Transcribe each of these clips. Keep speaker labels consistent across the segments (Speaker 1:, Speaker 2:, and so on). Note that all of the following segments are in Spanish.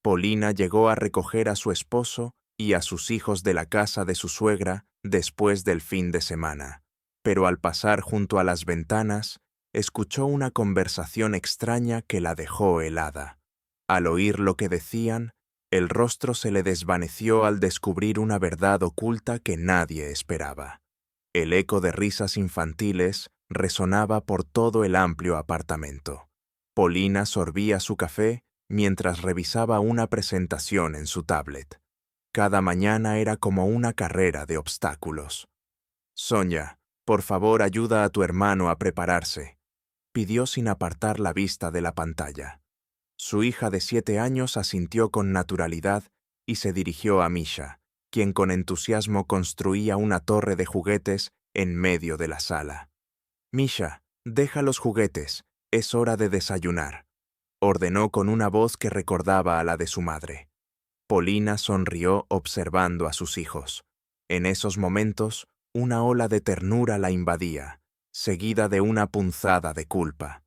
Speaker 1: Polina llegó a recoger a su esposo y a sus hijos de la casa de su suegra después del fin de semana, pero al pasar junto a las ventanas, escuchó una conversación extraña que la dejó helada. Al oír lo que decían, el rostro se le desvaneció al descubrir una verdad oculta que nadie esperaba. El eco de risas infantiles resonaba por todo el amplio apartamento. Polina sorbía su café mientras revisaba una presentación en su tablet. Cada mañana era como una carrera de obstáculos. «Sonia, por favor ayuda a tu hermano a prepararse», pidió sin apartar la vista de la pantalla. Su hija de 7 años asintió con naturalidad y se dirigió a Misha, quien con entusiasmo construía una torre de juguetes en medio de la sala. «Misha, deja los juguetes, es hora de desayunar», ordenó con una voz que recordaba a la de su madre. Polina sonrió observando a sus hijos. En esos momentos, una ola de ternura la invadía, seguida de una punzada de culpa.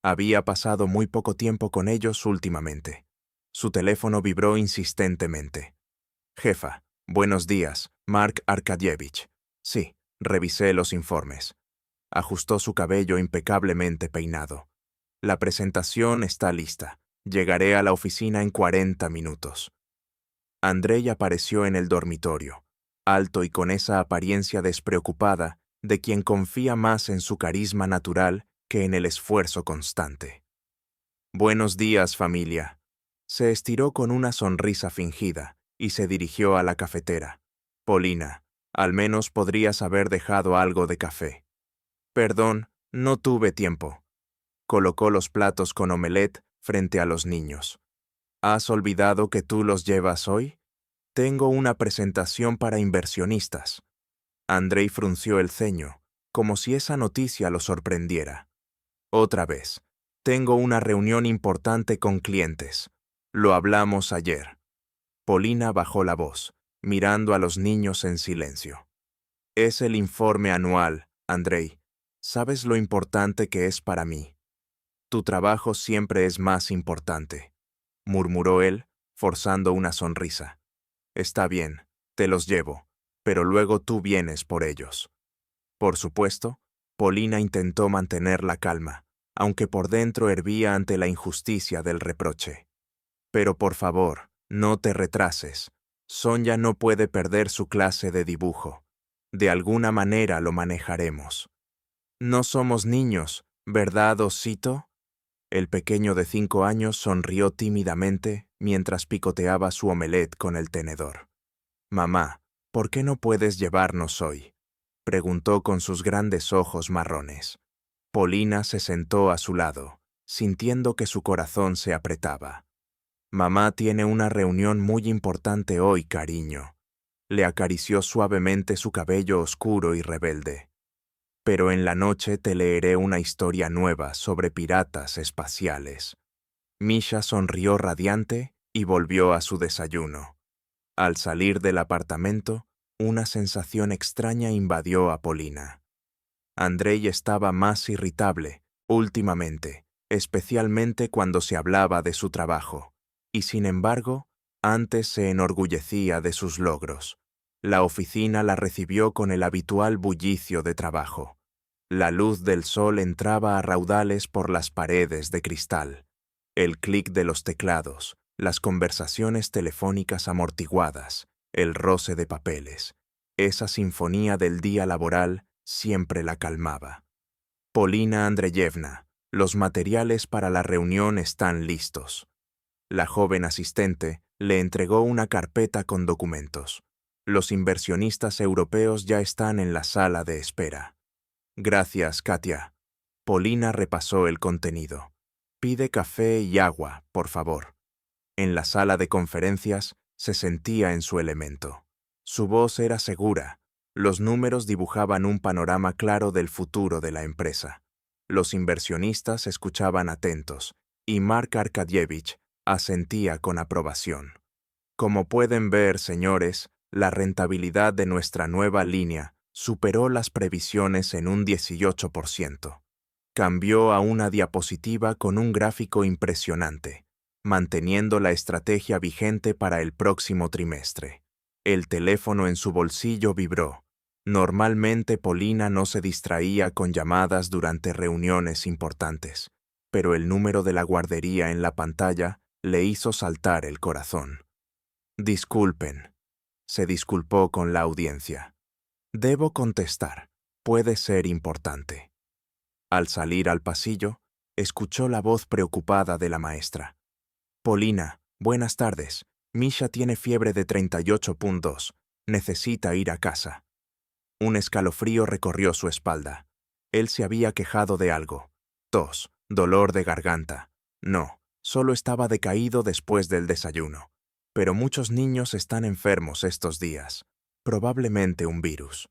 Speaker 1: Había pasado muy poco tiempo con ellos últimamente. Su teléfono vibró insistentemente. «Jefa, buenos días, Mark Arkadievich. Sí, revisé los informes». Ajustó su cabello impecablemente peinado. «La presentación está lista. Llegaré a la oficina en 40 minutos». Andrei apareció en el dormitorio, alto y con esa apariencia despreocupada de quien confía más en su carisma natural que en el esfuerzo constante. «Buenos días, familia». Se estiró con una sonrisa fingida y se dirigió a la cafetera. «Polina, al menos podrías haber dejado algo de café». «Perdón, no tuve tiempo». Colocó los platos con omelette frente a los niños. «¿Has olvidado que tú los llevas hoy? Tengo una presentación para inversionistas». Andrei frunció el ceño, como si esa noticia lo sorprendiera. «Otra vez. Tengo una reunión importante con clientes. Lo hablamos ayer». Polina bajó la voz, mirando a los niños en silencio. «Es el informe anual, Andrei. ¿Sabes lo importante que es para mí?» «Tu trabajo siempre es más importante», murmuró él, forzando una sonrisa. «Está bien, te los llevo, pero luego tú vienes por ellos». Por supuesto, Polina intentó mantener la calma, aunque por dentro hervía ante la injusticia del reproche. «Pero por favor, no te retrases. Sonia no puede perder su clase de dibujo. De alguna manera lo manejaremos». «No somos niños, ¿verdad, osito?». El pequeño de 5 años sonrió tímidamente mientras picoteaba su omelette con el tenedor. «Mamá, ¿por qué no puedes llevarnos hoy?», preguntó con sus grandes ojos marrones. Polina se sentó a su lado, sintiendo que su corazón se apretaba. «Mamá tiene una reunión muy importante hoy, cariño». Le acarició suavemente su cabello oscuro y rebelde. «Pero en la noche te leeré una historia nueva sobre piratas espaciales». Misha sonrió radiante y volvió a su desayuno. Al salir del apartamento, una sensación extraña invadió a Polina. Andrei estaba más irritable, últimamente, especialmente cuando se hablaba de su trabajo, y sin embargo, antes se enorgullecía de sus logros. La oficina la recibió con el habitual bullicio de trabajo. La luz del sol entraba a raudales por las paredes de cristal. El clic de los teclados, las conversaciones telefónicas amortiguadas, el roce de papeles. Esa sinfonía del día laboral siempre la calmaba. «Polina Andreyevna, los materiales para la reunión están listos». La joven asistente le entregó una carpeta con documentos. «Los inversionistas europeos ya están en la sala de espera». «Gracias, Katia». Polina repasó el contenido. «Pide café y agua, por favor». En la sala de conferencias se sentía en su elemento. Su voz era segura. Los números dibujaban un panorama claro del futuro de la empresa. Los inversionistas escuchaban atentos, y Mark Arkadievich asentía con aprobación. «Como pueden ver, señores, la rentabilidad de nuestra nueva línea superó las previsiones en un 18%. Cambió a una diapositiva con un gráfico impresionante. manteniendo la estrategia vigente para el próximo trimestre. El teléfono en su bolsillo vibró. Normalmente Polina no se distraía con llamadas durante reuniones importantes, pero el número de la guardería en la pantalla le hizo saltar el corazón. Disculpen, se disculpó con la audiencia. Debo contestar, puede ser importante. Al salir al pasillo, escuchó la voz preocupada de la maestra. Polina, buenas tardes. Misha tiene fiebre de 38.2. Necesita ir a casa. Un escalofrío recorrió su espalda. Él se había quejado de algo. Tos, dolor de garganta. No, solo estaba decaído después del desayuno. Pero muchos niños están enfermos estos días. Probablemente un virus.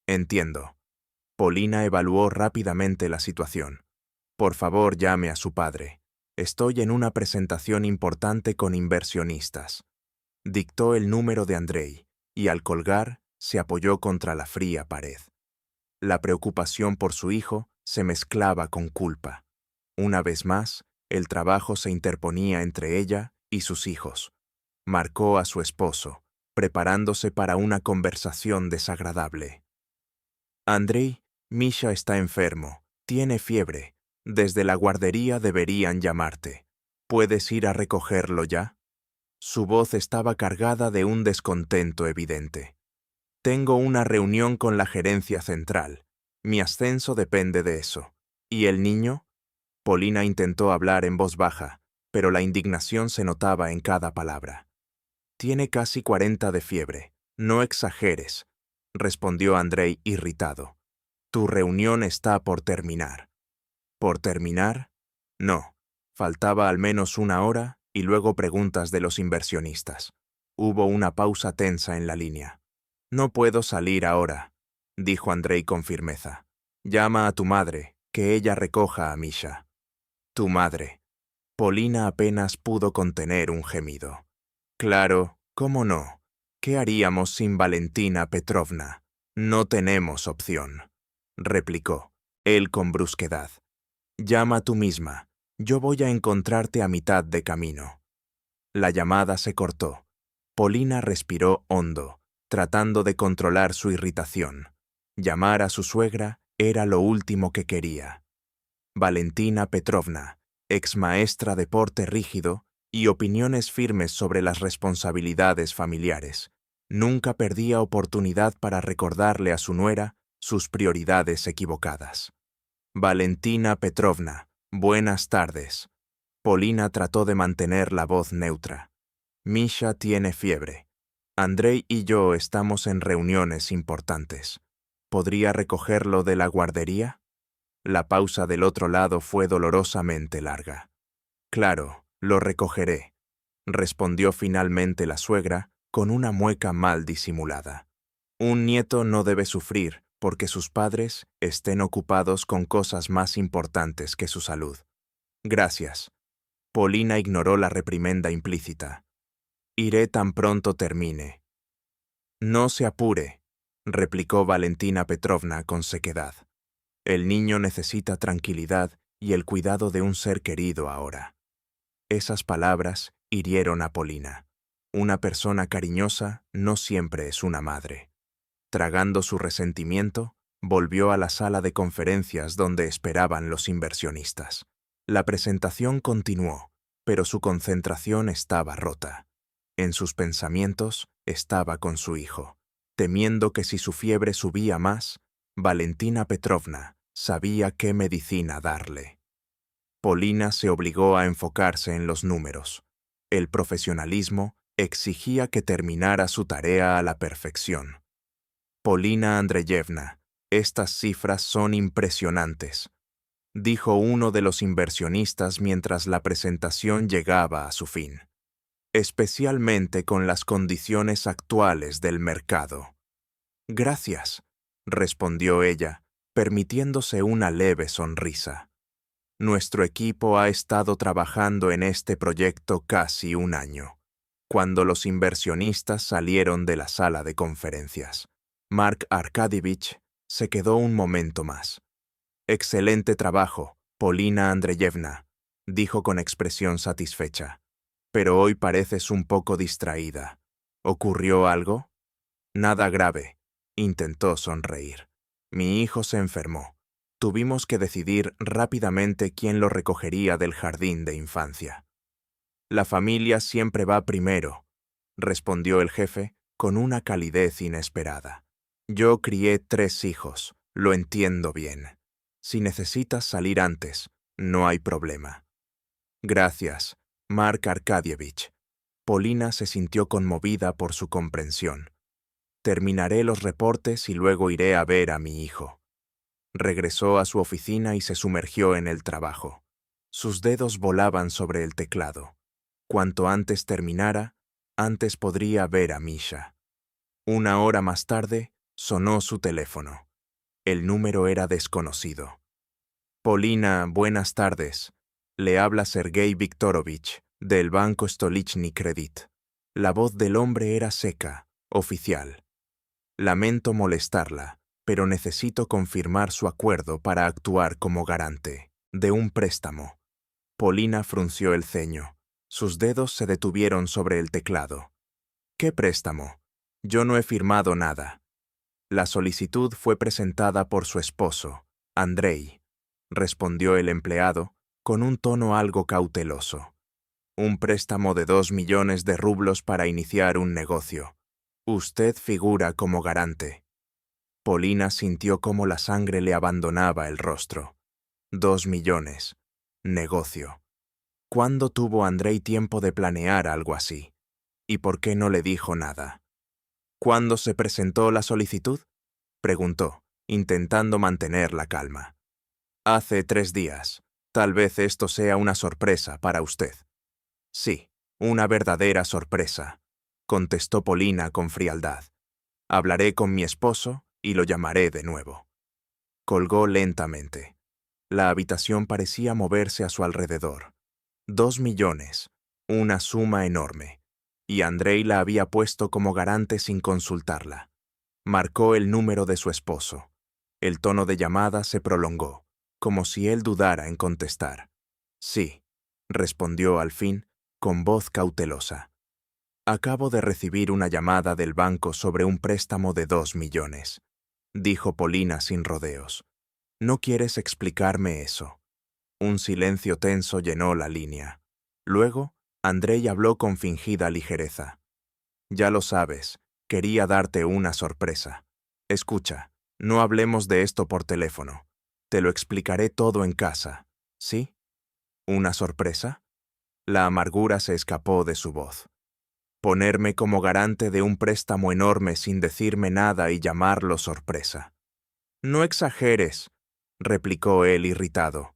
Speaker 1: Entiendo. Polina evaluó rápidamente la situación. Por favor, llame a su padre. Estoy en una presentación importante con inversionistas. Dictó el número de Andrei, y al colgar, se apoyó contra la fría pared. La preocupación por su hijo se mezclaba con culpa. Una vez más, el trabajo se interponía entre ella y sus hijos. Marcó a su esposo, preparándose para una conversación desagradable. Andrei, Misha está enfermo, tiene fiebre. Desde la guardería deberían llamarte. ¿Puedes ir a recogerlo ya? Su voz estaba cargada de un descontento evidente. Tengo una reunión con la gerencia central. Mi ascenso depende de eso. ¿Y el niño? Polina intentó hablar en voz baja, pero la indignación se notaba en cada palabra. Tiene casi 40 de fiebre. No exageres, respondió Andrei irritado. Tu reunión está por terminar. ¿Por terminar? No. Faltaba al menos una hora y luego preguntas de los inversionistas. Hubo una pausa tensa en la línea. No puedo salir ahora, dijo Andrei con firmeza. Llama a tu madre, que ella recoja a Misha. Tu madre. Polina apenas pudo contener un gemido. Claro, ¿cómo no? ¿Qué haríamos sin Valentina Petrovna? No tenemos opción, replicó, él con brusquedad. Llama tú misma. Yo voy a encontrarte a mitad de camino. La llamada se cortó. Polina respiró hondo, tratando de controlar su irritación. Llamar a su suegra era lo último que quería. Valentina Petrovna, ex maestra de porte rígido y opiniones firmes sobre las responsabilidades familiares, nunca perdía oportunidad para recordarle a su nuera sus prioridades equivocadas. Valentina Petrovna, buenas tardes. Polina trató de mantener la voz neutra. Misha tiene fiebre. Andrei y yo estamos en reuniones importantes. ¿Podría recogerlo de la guardería? La pausa del otro lado fue dolorosamente larga. Claro, lo recogeré, respondió finalmente la suegra con una mueca mal disimulada. Un nieto no debe sufrir porque sus padres estén ocupados con cosas más importantes que su salud. Gracias. Polina ignoró la reprimenda implícita. Iré tan pronto termine. No se apure, replicó Valentina Petrovna con sequedad. El niño necesita tranquilidad y el cuidado de un ser querido ahora. Esas palabras hirieron a Polina. Una persona cariñosa no siempre es una madre. Tragando su resentimiento, volvió a la sala de conferencias donde esperaban los inversionistas. La presentación continuó, pero su concentración estaba rota. En sus pensamientos estaba con su hijo, temiendo que si su fiebre subía más, Valentina Petrovna sabía qué medicina darle. Polina se obligó a enfocarse en los números. El profesionalismo exigía que terminara su tarea a la perfección. Polina Andreyevna, estas cifras son impresionantes, dijo uno de los inversionistas mientras la presentación llegaba a su fin. Especialmente con las condiciones actuales del mercado. Gracias, respondió ella, permitiéndose una leve sonrisa. Nuestro equipo ha estado trabajando en este proyecto casi un año, cuando los inversionistas salieron de la sala de conferencias. Mark Arkadievich se quedó un momento más. Excelente trabajo, Polina Andreyevna, dijo con expresión satisfecha. pero hoy pareces un poco distraída. ¿Ocurrió algo? Nada grave. Intentó sonreír. Mi hijo se enfermó. Tuvimos que decidir rápidamente quién lo recogería del jardín de infancia. La familia siempre va primero, respondió el jefe con una calidez inesperada. Yo crié 3 hijos, lo entiendo bien. Si necesitas salir antes, no hay problema. Gracias, Mark Arkadievich. Polina se sintió conmovida por su comprensión. Terminaré los reportes y luego iré a ver a mi hijo. Regresó a su oficina y se sumergió en el trabajo. Sus dedos volaban sobre el teclado. Cuanto antes terminara, antes podría ver a Misha. 1 hora más tarde, sonó su teléfono. El número era desconocido. Polina, buenas tardes. Le habla Sergei Viktorovich, del Banco Stolichny Credit. La voz del hombre era seca, oficial. Lamento molestarla, pero necesito confirmar su acuerdo para actuar como garante de un préstamo. Polina frunció el ceño. Sus dedos se detuvieron sobre el teclado. ¿Qué préstamo? Yo no he firmado nada. La solicitud fue presentada por su esposo, Andrei, respondió el empleado, con un tono algo cauteloso. Un préstamo de 2 millones de rublos para iniciar un negocio. Usted figura como garante. Polina sintió cómo la sangre le abandonaba el rostro. 2 millones. Negocio. ¿Cuándo tuvo Andrei tiempo de planear algo así? ¿Y por qué no le dijo nada? ¿Cuándo se presentó la solicitud? Preguntó, intentando mantener la calma. Hace 3 días. Tal vez esto sea una sorpresa para usted. Sí, una verdadera sorpresa, contestó Polina con frialdad. Hablaré con mi esposo y lo llamaré de nuevo. Colgó lentamente. La habitación parecía moverse a su alrededor. 2 millones, una suma enorme, y Andrei la había puesto como garante sin consultarla. Marcó el número de su esposo. El tono de llamada se prolongó, como si él dudara en contestar. Sí, respondió al fin, con voz cautelosa. Acabo de recibir una llamada del banco sobre un préstamo de 2 millones, dijo Polina sin rodeos. ¿No quieres explicarme eso? Un silencio tenso llenó la línea. Luego, Andrei habló con fingida ligereza. Ya lo sabes, quería darte una sorpresa. Escucha, no hablemos de esto por teléfono. Te lo explicaré todo en casa, ¿sí? ¿Una sorpresa? La amargura se escapó de su voz. Ponerme como garante de un préstamo enorme sin decirme nada y llamarlo sorpresa. No exageres, replicó él irritado.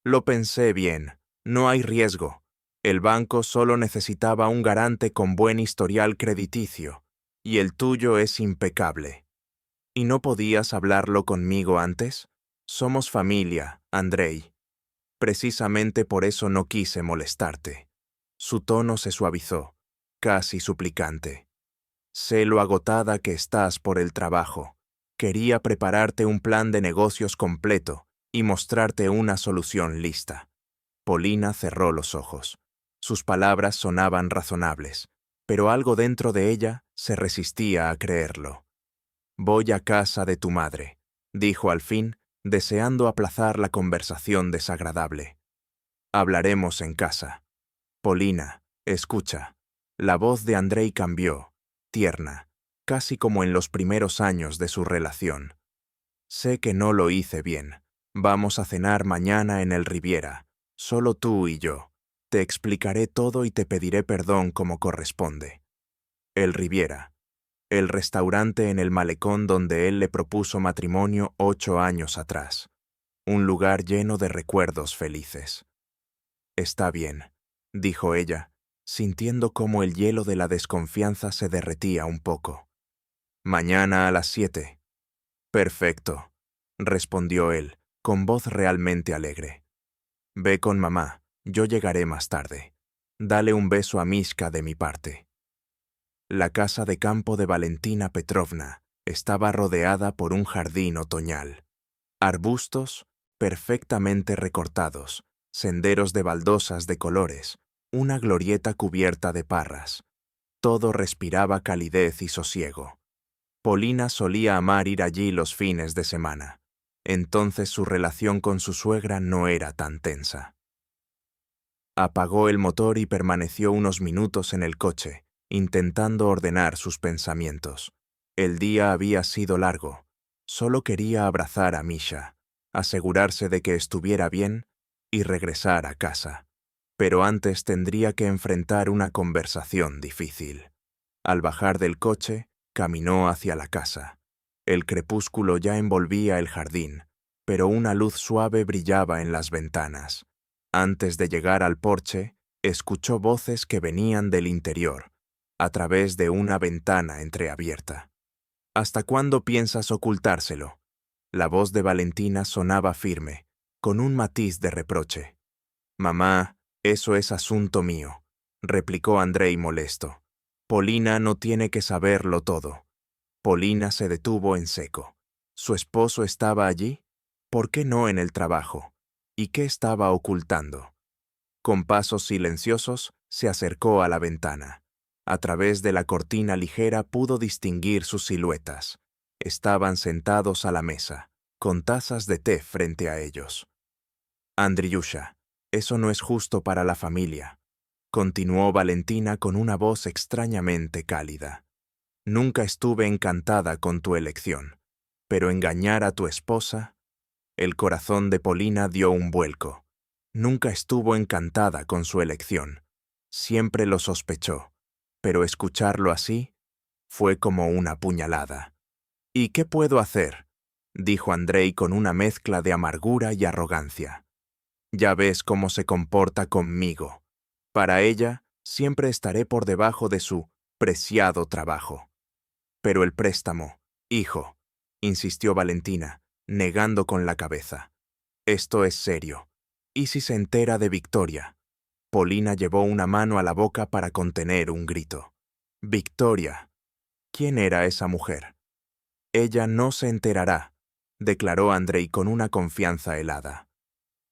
Speaker 1: Lo pensé bien, no hay riesgo. El banco solo necesitaba un garante con buen historial crediticio, y el tuyo es impecable. ¿Y no podías hablarlo conmigo antes? Somos familia, Andrei. Precisamente por eso no quise molestarte. Su tono se suavizó, casi suplicante. Sé lo agotada que estás por el trabajo. Quería prepararte un plan de negocios completo y mostrarte una solución lista. Polina cerró los ojos. Sus palabras sonaban razonables, pero algo dentro de ella se resistía a creerlo. Voy a casa de tu madre, dijo al fin, deseando aplazar la conversación desagradable. Hablaremos en casa. Polina, escucha. La voz de Andrei cambió, tierna, casi como en los primeros años de su relación. Sé que no lo hice bien. Vamos a cenar mañana en el Riviera, solo tú y yo. Te explicaré todo y te pediré perdón como corresponde. El Riviera, el restaurante en el malecón donde él le propuso matrimonio 8 años atrás. Un lugar lleno de recuerdos felices. Está bien, dijo ella, sintiendo cómo el hielo de la desconfianza se derretía un poco. Mañana a las 7. Perfecto, respondió él, con voz realmente alegre. Ve con mamá, yo llegaré más tarde. Dale un beso a Mishka de mi parte. La casa de campo de Valentina Petrovna estaba rodeada por un jardín otoñal. Arbustos perfectamente recortados, senderos de baldosas de colores, una glorieta cubierta de parras. Todo respiraba calidez y sosiego. Polina solía amar ir allí los fines de semana. Entonces su relación con su suegra no era tan tensa. Apagó el motor y permaneció unos minutos en el coche, intentando ordenar sus pensamientos. El día había sido largo. Solo quería abrazar a Misha, asegurarse de que estuviera bien y regresar a casa. Pero antes tendría que enfrentar una conversación difícil. Al bajar del coche, caminó hacia la casa. El crepúsculo ya envolvía el jardín, pero una luz suave brillaba en las ventanas. Antes de llegar al porche, escuchó voces que venían del interior, a través de una ventana entreabierta. ¿Hasta cuándo piensas ocultárselo? La voz de Valentina sonaba firme, con un matiz de reproche. Mamá, eso es asunto mío, replicó Andrei molesto. Polina no tiene que saberlo todo. Polina se detuvo en seco. ¿Su esposo estaba allí? ¿Por qué no en el trabajo? ¿Y qué estaba ocultando? Con pasos silenciosos, se acercó a la ventana. A través de la cortina ligera pudo distinguir sus siluetas. Estaban sentados a la mesa, con tazas de té frente a ellos. Andriusha, eso no es justo para la familia, continuó Valentina con una voz extrañamente cálida. Nunca estuve encantada con tu elección, pero engañar a tu esposa... El corazón de Polina dio un vuelco. Nunca estuvo encantada con su elección. Siempre lo sospechó, pero escucharlo así fue como una puñalada. ¿Y qué puedo hacer?, dijo Andrei con una mezcla de amargura y arrogancia. Ya ves cómo se comporta conmigo. Para ella, siempre estaré por debajo de su preciado trabajo. Pero el préstamo, hijo, insistió Valentina, negando con la cabeza. Esto es serio. ¿Y si se entera de Victoria? Polina llevó una mano a la boca para contener un grito. Victoria. ¿Quién era esa mujer? Ella no se enterará, declaró Andrei con una confianza helada.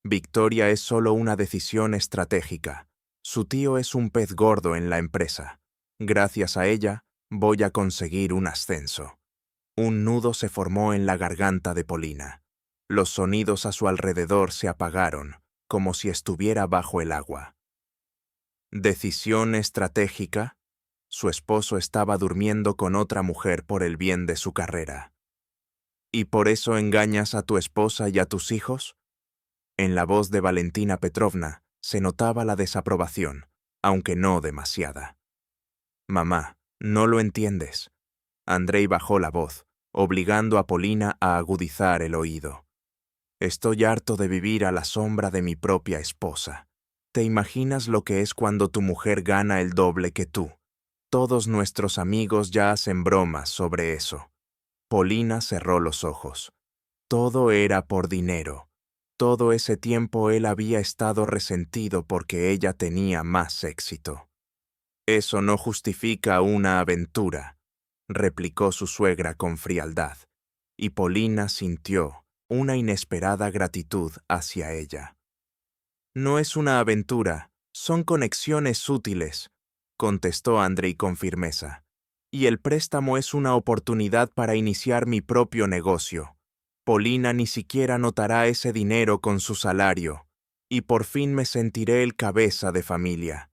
Speaker 1: Victoria es solo una decisión estratégica. Su tío es un pez gordo en la empresa. Gracias a ella, voy a conseguir un ascenso. Un nudo se formó en la garganta de Polina. Los sonidos a su alrededor se apagaron, como si estuviera bajo el agua. ¿Decisión estratégica? Su esposo estaba durmiendo con otra mujer por el bien de su carrera. ¿Y por eso engañas a tu esposa y a tus hijos? En la voz de Valentina Petrovna se notaba la desaprobación, aunque no demasiada. Mamá, no lo entiendes. Andrei bajó la voz, obligando a Polina a agudizar el oído. Estoy harto de vivir a la sombra de mi propia esposa. ¿Te imaginas lo que es cuando tu mujer gana el doble que tú? Todos nuestros amigos ya hacen bromas sobre eso. Polina cerró los ojos. Todo era por dinero. Todo ese tiempo él había estado resentido porque ella tenía más éxito. Eso no justifica una aventura, replicó su suegra con frialdad, y Polina sintió una inesperada gratitud hacia ella. No es una aventura, son conexiones útiles, contestó Andrei con firmeza, y el préstamo es una oportunidad para iniciar mi propio negocio. Polina ni siquiera notará ese dinero con su salario, y por fin me sentiré el cabeza de familia.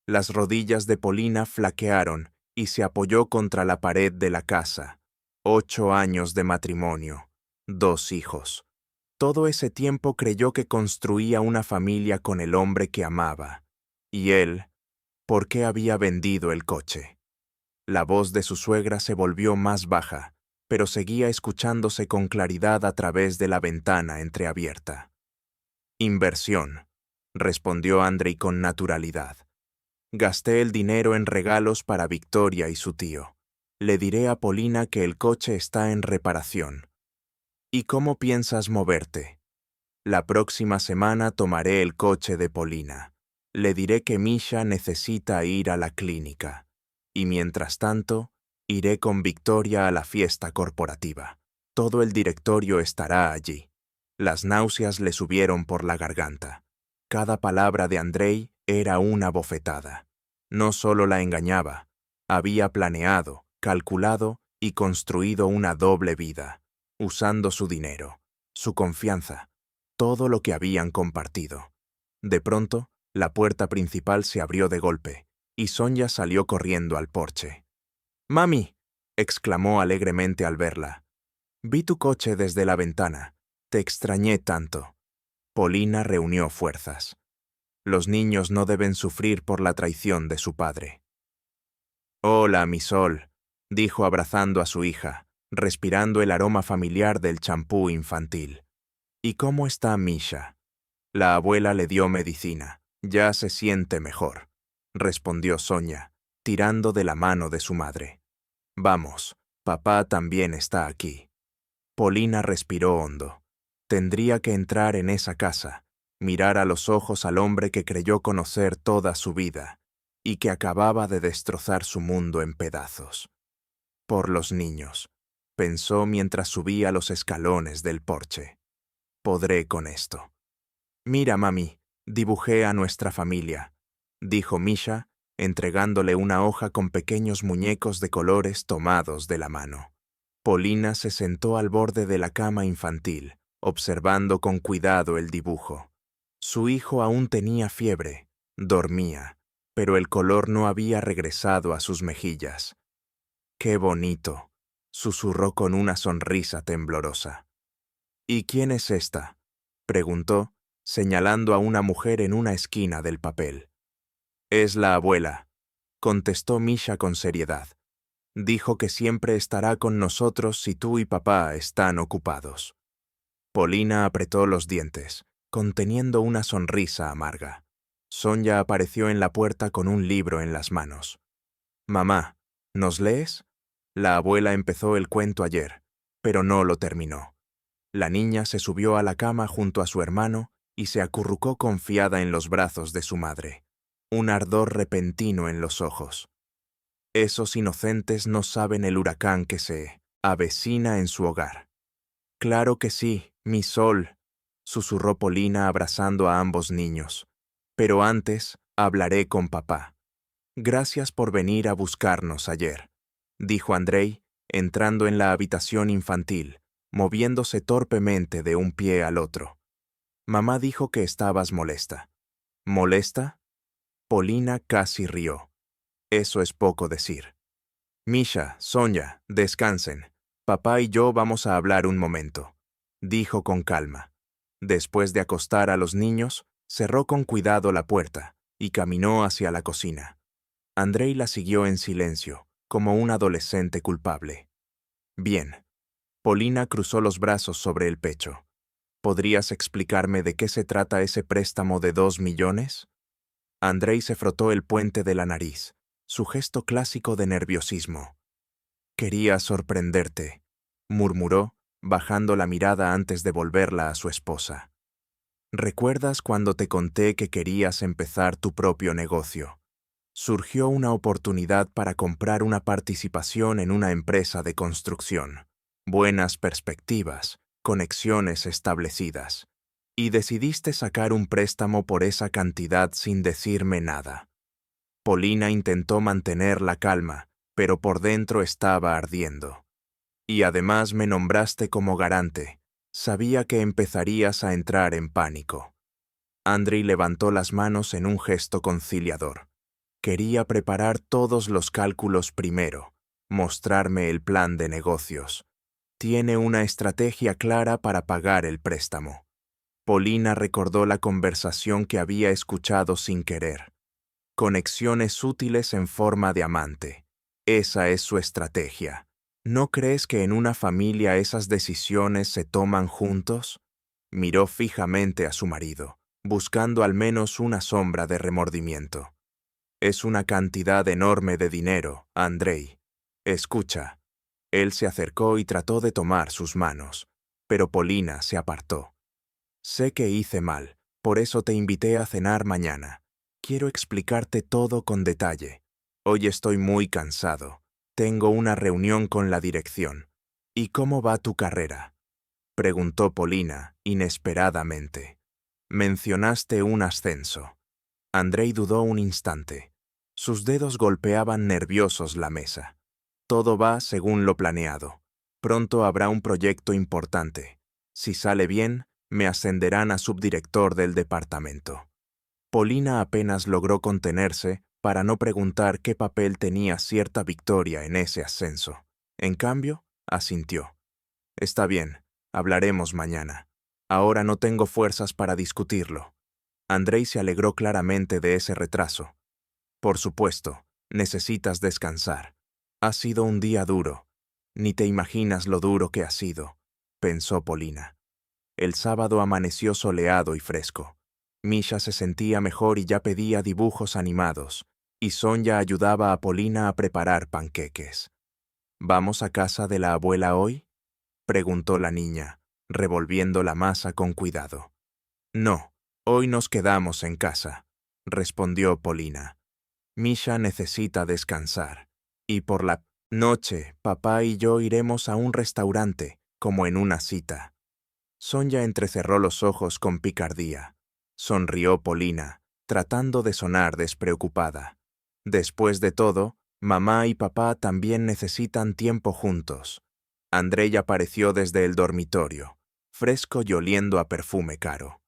Speaker 1: Las rodillas de Polina flaquearon y se apoyó contra la pared de la casa. 8 años de matrimonio, 2 hijos. Todo ese tiempo creyó que construía una familia con el hombre que amaba. Y él, ¿por qué había vendido el coche? La voz de su suegra se volvió más baja, pero seguía escuchándose con claridad a través de la ventana entreabierta. Inversión, respondió Andrei con naturalidad. Gasté el dinero en regalos para Victoria y su tío. Le diré a Polina que el coche está en reparación. ¿Y cómo piensas moverte? La próxima semana tomaré el coche de Polina. Le diré que Misha necesita ir a la clínica. Y mientras tanto, iré con Victoria a la fiesta corporativa. Todo el directorio estará allí. Las náuseas le subieron por la garganta. Cada palabra de Andrei Era una bofetada. No solo la engañaba, había planeado, calculado y construido una doble vida, usando su dinero, su confianza, todo lo que habían compartido. De pronto, la puerta principal se abrió de golpe, y Sonia salió corriendo al porche. «¡Mami!», exclamó alegremente al verla. «Vi tu coche desde la ventana. Te extrañé tanto». Polina reunió fuerzas. Los niños no deben sufrir por la traición de su padre. «Hola, mi sol», dijo abrazando a su hija, respirando el aroma familiar del champú infantil. «¿Y cómo está Misha?». La abuela le dio medicina. «Ya se siente mejor», respondió Sonia, tirando de la mano de su madre. «Vamos, papá también está aquí». Polina respiró hondo. Tendría que entrar en esa casa, mirar a los ojos al hombre que creyó conocer toda su vida y que acababa de destrozar su mundo en pedazos. Por los niños, pensó mientras subía los escalones del porche. Podré con esto. «Mira, mami, dibujé a nuestra familia», dijo Misha, entregándole una hoja con pequeños muñecos de colores tomados de la mano. Polina se sentó al borde de la cama infantil, observando con cuidado el dibujo. Su hijo aún tenía fiebre, dormía, pero el color no había regresado a sus mejillas. «¡Qué bonito!», susurró con una sonrisa temblorosa. «¿Y quién es esta?», preguntó, señalando a una mujer en una esquina del papel. «Es la abuela», contestó Misha con seriedad. «Dijo que siempre estará con nosotros si tú y papá están ocupados». Polina apretó los dientes, conteniendo una sonrisa amarga. Sonia apareció en la puerta con un libro en las manos. «Mamá, ¿nos lees?». La abuela empezó el cuento ayer, pero no lo terminó. La niña se subió a la cama junto a su hermano y se acurrucó confiada en los brazos de su madre, un ardor repentino en los ojos. Esos inocentes no saben el huracán que se avecina en su hogar. «Claro que sí, mi sol», susurró Polina abrazando a ambos niños. «Pero antes hablaré con papá». «Gracias por venir a buscarnos ayer», dijo Andrei, entrando en la habitación infantil, moviéndose torpemente de un pie al otro. «Mamá dijo que estabas molesta». «¿Molesta?». Polina casi rió. Eso es poco decir. «Misha, Sonia, descansen. Papá y yo vamos a hablar un momento», dijo con calma. Después de acostar a los niños, cerró con cuidado la puerta y caminó hacia la cocina. Andrei la siguió en silencio, como un adolescente culpable. «Bien». Polina cruzó los brazos sobre el pecho. «¿Podrías explicarme de qué se trata ese préstamo de 2 millones? Andrei se frotó el puente de la nariz, su gesto clásico de nerviosismo. «Quería sorprenderte», murmuró, bajando la mirada antes de volverla a su esposa. «¿Recuerdas cuando te conté que querías empezar tu propio negocio? Surgió una oportunidad para comprar una participación en una empresa de construcción. Buenas perspectivas, conexiones establecidas. Y decidiste sacar un préstamo por esa cantidad sin decirme nada». Polina intentó mantener la calma, pero por dentro estaba ardiendo. «Y además me nombraste como garante. Sabía que empezarías a entrar en pánico». Andrei levantó las manos en un gesto conciliador. Quería preparar todos los cálculos primero, mostrarme el plan de negocios. Tiene una estrategia clara para pagar el préstamo. Polina recordó la conversación que había escuchado sin querer. Conexiones útiles en forma de amante. Esa es su estrategia. ¿No crees que en una familia esas decisiones se toman juntos? Miró fijamente a su marido, buscando al menos una sombra de remordimiento. «Es una cantidad enorme de dinero, Andrei. Escucha». Él se acercó y trató de tomar sus manos, pero Polina se apartó. «Sé que hice mal, por eso te invité a cenar mañana. Quiero explicarte todo con detalle. Hoy estoy muy cansado. Tengo una reunión con la dirección. ¿Y cómo va tu carrera?», preguntó Polina, inesperadamente. «Mencionaste un ascenso». Andrei dudó un instante. Sus dedos golpeaban nerviosos la mesa. Todo va según lo planeado. Pronto habrá un proyecto importante. Si sale bien, me ascenderán a subdirector del departamento. Polina apenas logró contenerse para no preguntar qué papel tenía cierta victoria en ese ascenso. En cambio, asintió. Está bien, hablaremos mañana. Ahora no tengo fuerzas para discutirlo. Andrei se alegró claramente de ese retraso. Por supuesto, necesitas descansar. Ha sido un día duro. Ni te imaginas lo duro que ha sido, pensó Polina. El sábado amaneció soleado y fresco. Misha se sentía mejor y ya pedía dibujos animados, y Sonia ayudaba a Polina a preparar panqueques. ¿Vamos a casa de la abuela hoy?, preguntó la niña, revolviendo la masa con cuidado. No, hoy nos quedamos en casa, respondió Polina. Misha necesita descansar, y por la noche papá y yo iremos a un restaurante, como en una cita. Sonia entrecerró los ojos con picardía. Sonrió Polina, tratando de sonar despreocupada. Después de todo, mamá y papá también necesitan tiempo juntos. Andrei apareció desde el dormitorio, fresco y oliendo a perfume caro.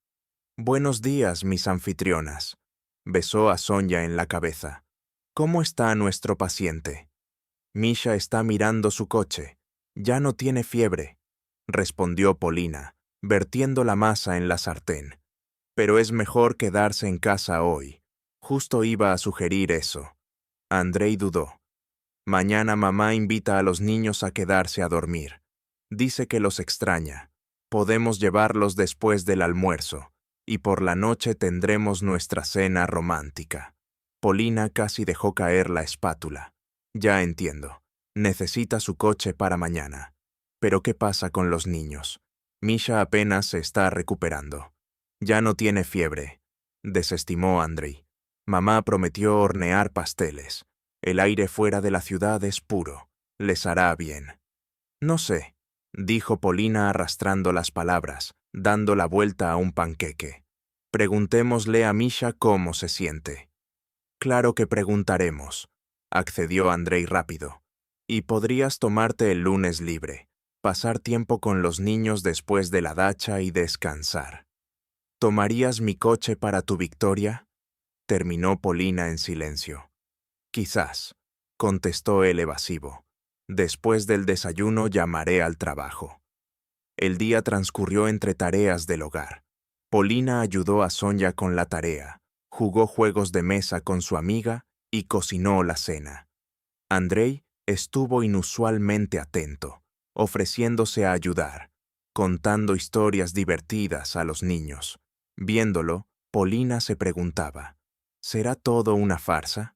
Speaker 1: Buenos días, mis anfitrionas. Besó a Sonia en la cabeza. ¿Cómo está nuestro paciente? Misha está mirando su coche. Ya no tiene fiebre, respondió Polina, vertiendo la masa en la sartén. Pero es mejor quedarse en casa hoy. Justo iba a sugerir eso. Andrei dudó. Mañana mamá invita a los niños a quedarse a dormir. Dice que los extraña. Podemos llevarlos después del almuerzo, y por la noche tendremos nuestra cena romántica. Polina casi dejó caer la espátula. Ya entiendo. Necesita su coche para mañana. Pero ¿qué pasa con los niños? Misha apenas se está recuperando. Ya no tiene fiebre, desestimó Andrei. Mamá prometió hornear pasteles. El aire fuera de la ciudad es puro. Les hará bien. No sé, dijo Polina arrastrando las palabras, dando la vuelta a un panqueque. Preguntémosle a Misha cómo se siente. Claro que preguntaremos, accedió Andrei rápido. Y podrías tomarte el lunes libre, pasar tiempo con los niños después de la dacha y descansar. ¿Tomarías mi coche para tu victoria?, terminó Polina en silencio. Quizás, contestó el evasivo. Después del desayuno llamaré al trabajo. El día transcurrió entre tareas del hogar. Polina ayudó a Sonia con la tarea, jugó juegos de mesa con su amiga y cocinó la cena. Andrei estuvo inusualmente atento, ofreciéndose a ayudar, contando historias divertidas a los niños. Viéndolo, Polina se preguntaba, ¿será todo una farsa?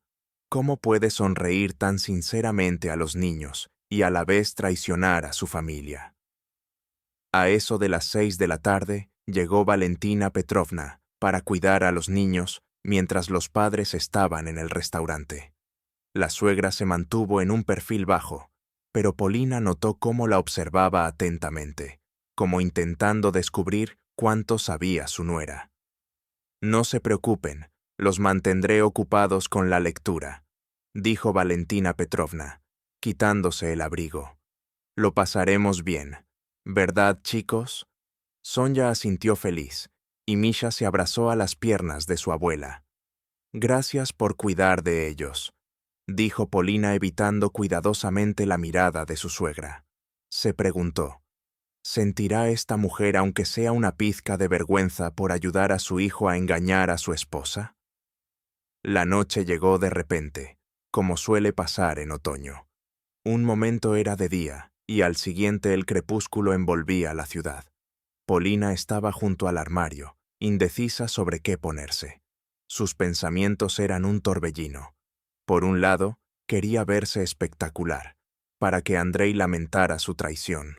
Speaker 1: ¿Cómo puede sonreír tan sinceramente a los niños y a la vez traicionar a su familia? A eso de las 6 de la tarde, llegó Valentina Petrovna para cuidar a los niños mientras los padres estaban en el restaurante. La suegra se mantuvo en un perfil bajo, pero Polina notó cómo la observaba atentamente, como intentando descubrir cuánto sabía su nuera. No se preocupen, los mantendré ocupados con la lectura, dijo Valentina Petrovna, quitándose el abrigo. Lo pasaremos bien, ¿verdad, chicos? Sonia asintió feliz, y Misha se abrazó a las piernas de su abuela. Gracias por cuidar de ellos, dijo Polina evitando cuidadosamente la mirada de su suegra. Se preguntó, ¿sentirá esta mujer aunque sea una pizca de vergüenza por ayudar a su hijo a engañar a su esposa? La noche llegó de repente, como suele pasar en otoño. Un momento era de día, y al siguiente el crepúsculo envolvía la ciudad. Polina estaba junto al armario, indecisa sobre qué ponerse. Sus pensamientos eran un torbellino. Por un lado, quería verse espectacular, para que Andrei lamentara su traición.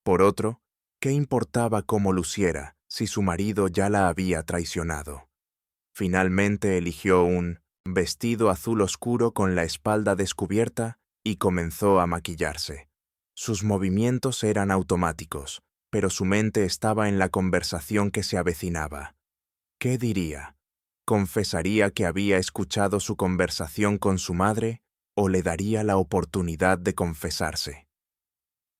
Speaker 1: Por otro, ¿qué importaba cómo luciera si su marido ya la había traicionado? Finalmente eligió un vestido azul oscuro con la espalda descubierta y comenzó a maquillarse. Sus movimientos eran automáticos, pero su mente estaba en la conversación que se avecinaba. ¿Qué diría? ¿Confesaría que había escuchado su conversación con su madre o le daría la oportunidad de confesarse?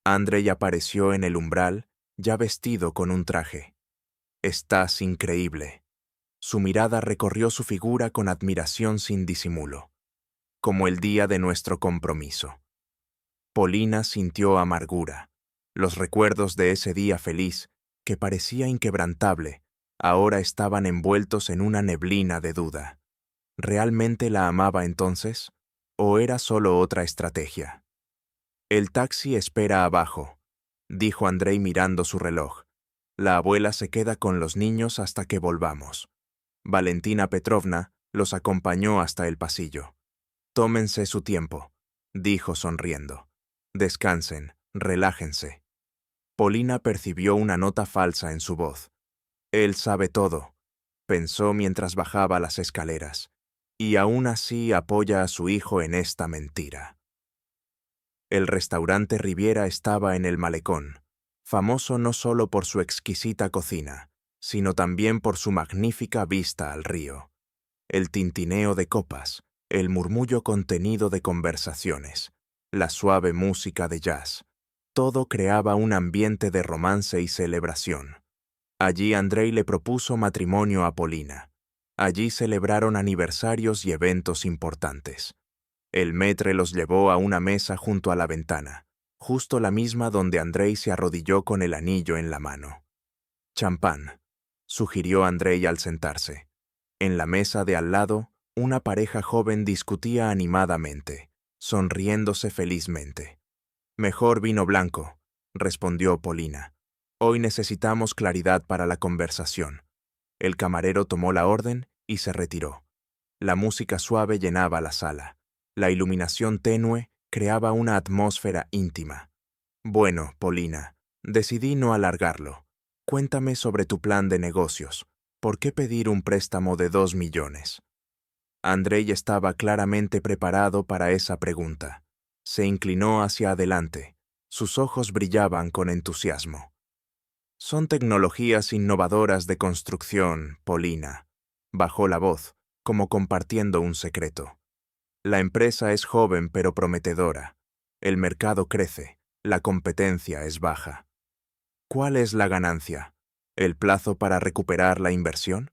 Speaker 1: Andrei apareció en el umbral, ya vestido con un traje. «Estás increíble». Su mirada recorrió su figura con admiración sin disimulo, como el día de nuestro compromiso. Polina sintió amargura. Los recuerdos de ese día feliz, que parecía inquebrantable, ahora estaban envueltos en una neblina de duda. ¿Realmente la amaba entonces? ¿O era solo otra estrategia? «El taxi espera abajo», dijo Andrei mirando su reloj. «La abuela se queda con los niños hasta que volvamos». Valentina Petrovna los acompañó hasta el pasillo. «Tómense su tiempo», dijo sonriendo. «Descansen, relájense». Polina percibió una nota falsa en su voz. «Él sabe todo», pensó mientras bajaba las escaleras, y aún así apoya a su hijo en esta mentira. El restaurante Riviera estaba en el malecón, famoso no solo por su exquisita cocina, sino también por su magnífica vista al río. El tintineo de copas, el murmullo contenido de conversaciones, la suave música de jazz, todo creaba un ambiente de romance y celebración. Allí Andrei le propuso matrimonio a Polina. Allí celebraron aniversarios y eventos importantes. El maître los llevó a una mesa junto a la ventana, justo la misma donde Andrei se arrodilló con el anillo en la mano. «Champán», sugirió Andrei al sentarse. En la mesa de al lado, una pareja joven discutía animadamente, sonriéndose felizmente. «Mejor vino blanco», respondió Polina. «Hoy necesitamos claridad para la conversación». El camarero tomó la orden y se retiró. La música suave llenaba la sala. La iluminación tenue creaba una atmósfera íntima. «Bueno, Polina, decidí no alargarlo. Cuéntame sobre tu plan de negocios. ¿Por qué pedir un préstamo de 2 millones? Andrei estaba claramente preparado para esa pregunta. Se inclinó hacia adelante. Sus ojos brillaban con entusiasmo. «Son tecnologías innovadoras de construcción, Polina», bajó la voz, como compartiendo un secreto. «La empresa es joven pero prometedora. El mercado crece, la competencia es baja. ¿Cuál es la ganancia? ¿El plazo para recuperar la inversión?»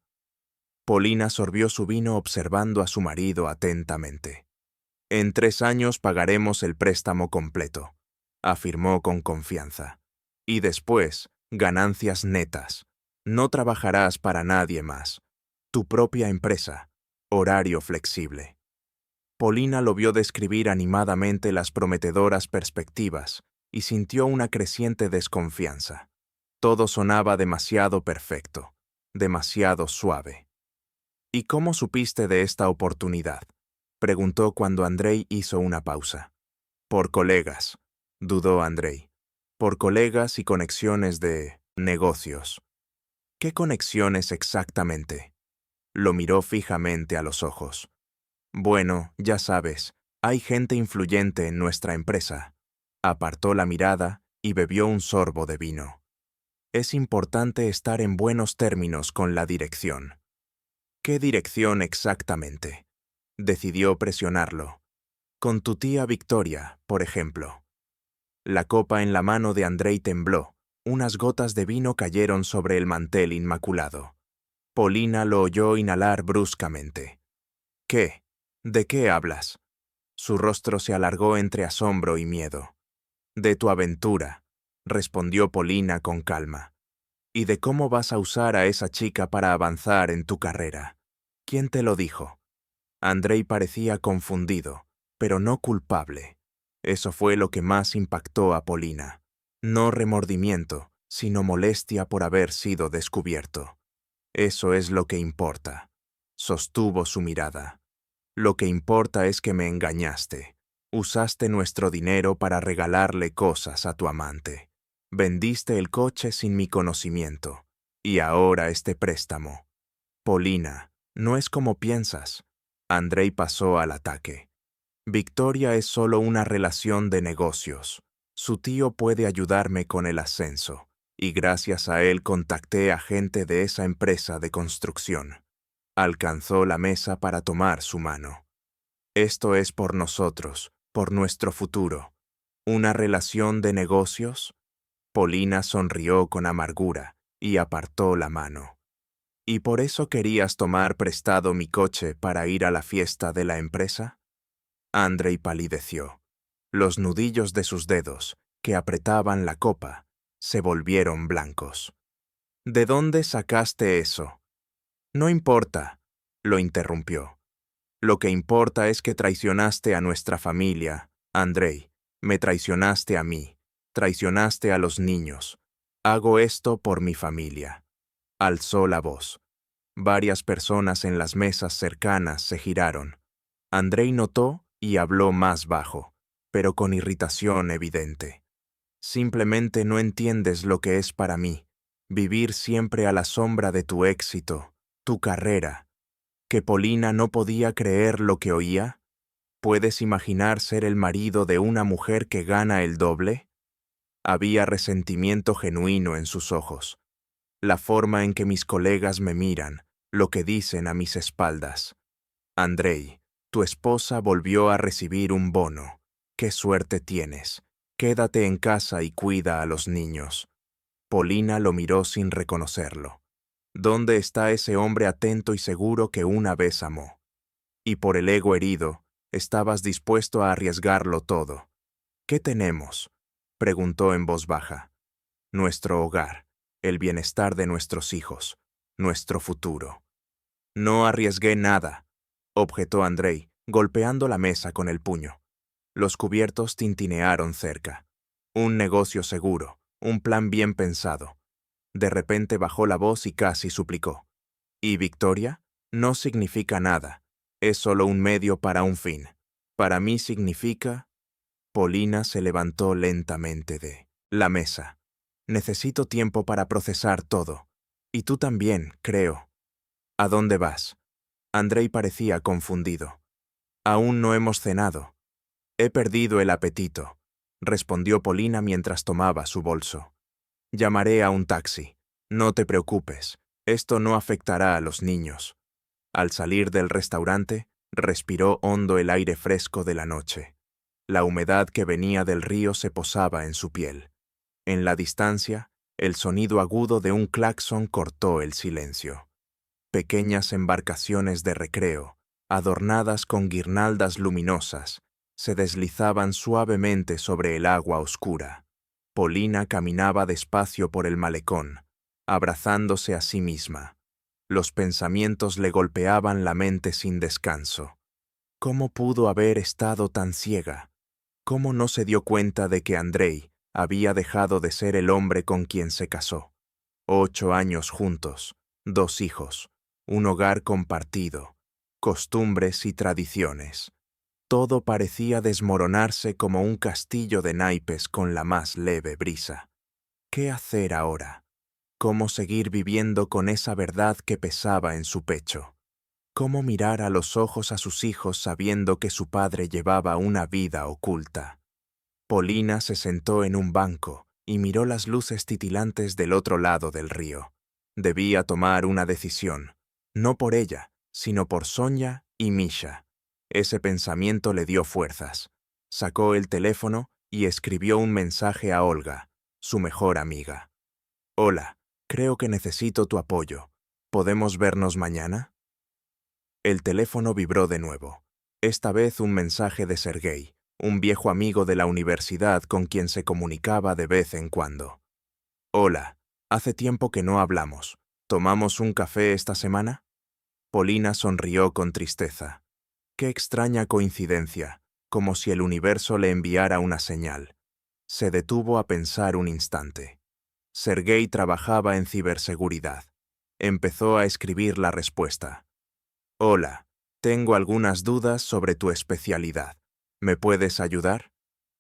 Speaker 1: Polina sorbió su vino observando a su marido atentamente. «En 3 años pagaremos el préstamo completo», afirmó con confianza. «Y después, ganancias netas. No trabajarás para nadie más. Tu propia empresa. Horario flexible». Polina lo vio describir animadamente las prometedoras perspectivas y sintió una creciente desconfianza. Todo sonaba demasiado perfecto, demasiado suave. «¿Y cómo supiste de esta oportunidad?», preguntó cuando Andrei hizo una pausa. «Por colegas», dudó Andrei. «Por colegas y conexiones de negocios». «¿Qué conexiones exactamente?». Lo miró fijamente a los ojos. «Bueno, ya sabes, hay gente influyente en nuestra empresa». Apartó la mirada y bebió un sorbo de vino. «Es importante estar en buenos términos con la dirección». «¿Qué dirección exactamente?». Decidió presionarlo. «Con tu tía Victoria, por ejemplo». La copa en la mano de Andrei tembló. Unas gotas de vino cayeron sobre el mantel inmaculado. Polina lo oyó inhalar bruscamente. «¿Qué? ¿De qué hablas?». Su rostro se alargó entre asombro y miedo. «De tu aventura», respondió Polina con calma. «Y de cómo vas a usar a esa chica para avanzar en tu carrera». «¿Quién te lo dijo?». Andrei parecía confundido, pero no culpable. Eso fue lo que más impactó a Polina. No remordimiento, sino molestia por haber sido descubierto. «Eso es lo que importa», sostuvo su mirada. «Lo que importa es que me engañaste. Usaste nuestro dinero para regalarle cosas a tu amante. Vendiste el coche sin mi conocimiento. Y ahora este préstamo. Polina, no es como piensas». Andrei pasó al ataque. «Victoria es solo una relación de negocios. Su tío puede ayudarme con el ascenso, y gracias a él contacté a gente de esa empresa de construcción. Alcanzó la mesa para tomar su mano. Esto es por nosotros, por nuestro futuro. ¿Una relación de negocios? Polina sonrió con amargura y apartó la mano. ¿Y por eso querías tomar prestado mi coche para ir a la fiesta de la empresa? Andrei palideció. Los nudillos de sus dedos, que apretaban la copa, se volvieron blancos. ¿De dónde sacaste eso? No importa, lo interrumpió. Lo que importa es que traicionaste a nuestra familia, Andrei. Me traicionaste a mí, traicionaste a los niños. Hago esto por mi familia. Alzó la voz. Varias personas en las mesas cercanas se giraron. Andrei notó y habló más bajo, pero con irritación evidente. Simplemente no entiendes lo que es para mí, vivir siempre a la sombra de tu éxito, tu carrera. ¿Que Polina no podía creer lo que oía? ¿Puedes imaginar ser el marido de una mujer que gana el doble? Había resentimiento genuino en sus ojos. La forma en que mis colegas me miran, lo que dicen a mis espaldas. Andrei, tu esposa volvió a recibir un bono. ¡Qué suerte tienes! Quédate en casa y cuida a los niños. Polina lo miró sin reconocerlo. ¿Dónde está ese hombre atento y seguro que una vez amó? Y por el ego herido, estabas dispuesto a arriesgarlo todo. ¿Qué tenemos?, preguntó en voz baja. Nuestro hogar, el bienestar de nuestros hijos, nuestro futuro. No arriesgué nada, objetó Andrei, golpeando la mesa con el puño. Los cubiertos tintinearon cerca. Un negocio seguro, un plan bien pensado. De repente bajó la voz y casi suplicó. ¿Y victoria? No significa nada. Es solo un medio para un fin. Para mí significa... Polina se levantó lentamente de la mesa. Necesito tiempo para procesar todo. Y tú también, creo. ¿A dónde vas? Andrei parecía confundido. Aún no hemos cenado. He perdido el apetito, respondió Polina mientras tomaba su bolso. Llamaré a un taxi. No te preocupes, esto no afectará a los niños. Al salir del restaurante, respiró hondo el aire fresco de la noche. La humedad que venía del río se posaba en su piel. En la distancia, el sonido agudo de un claxon cortó el silencio. Pequeñas embarcaciones de recreo, adornadas con guirnaldas luminosas, se deslizaban suavemente sobre el agua oscura. Polina caminaba despacio por el malecón, abrazándose a sí misma. Los pensamientos le golpeaban la mente sin descanso. ¿Cómo pudo haber estado tan ciega? ¿Cómo no se dio cuenta de que Andrei había dejado de ser el hombre con quien se casó? 8 años juntos, 2 hijos, un hogar compartido, costumbres y tradiciones. Todo parecía desmoronarse como un castillo de naipes con la más leve brisa. ¿Qué hacer ahora? ¿Cómo seguir viviendo con esa verdad que pesaba en su pecho? ¿Cómo mirar a los ojos a sus hijos sabiendo que su padre llevaba una vida oculta? Polina se sentó en un banco y miró las luces titilantes del otro lado del río. Debía tomar una decisión, no por ella, sino por Sonia y Misha. Ese pensamiento le dio fuerzas. Sacó el teléfono y escribió un mensaje a Olga, su mejor amiga. Hola, creo que necesito tu apoyo. ¿Podemos vernos mañana? El teléfono vibró de nuevo. Esta vez un mensaje de Sergei, un viejo amigo de la universidad con quien se comunicaba de vez en cuando. Hola, hace tiempo que no hablamos. ¿Tomamos un café esta semana? Polina sonrió con tristeza. Qué extraña coincidencia, como si el universo le enviara una señal. Se detuvo a pensar un instante. Sergei trabajaba en ciberseguridad. Empezó a escribir la respuesta. Hola, tengo algunas dudas sobre tu especialidad. ¿Me puedes ayudar?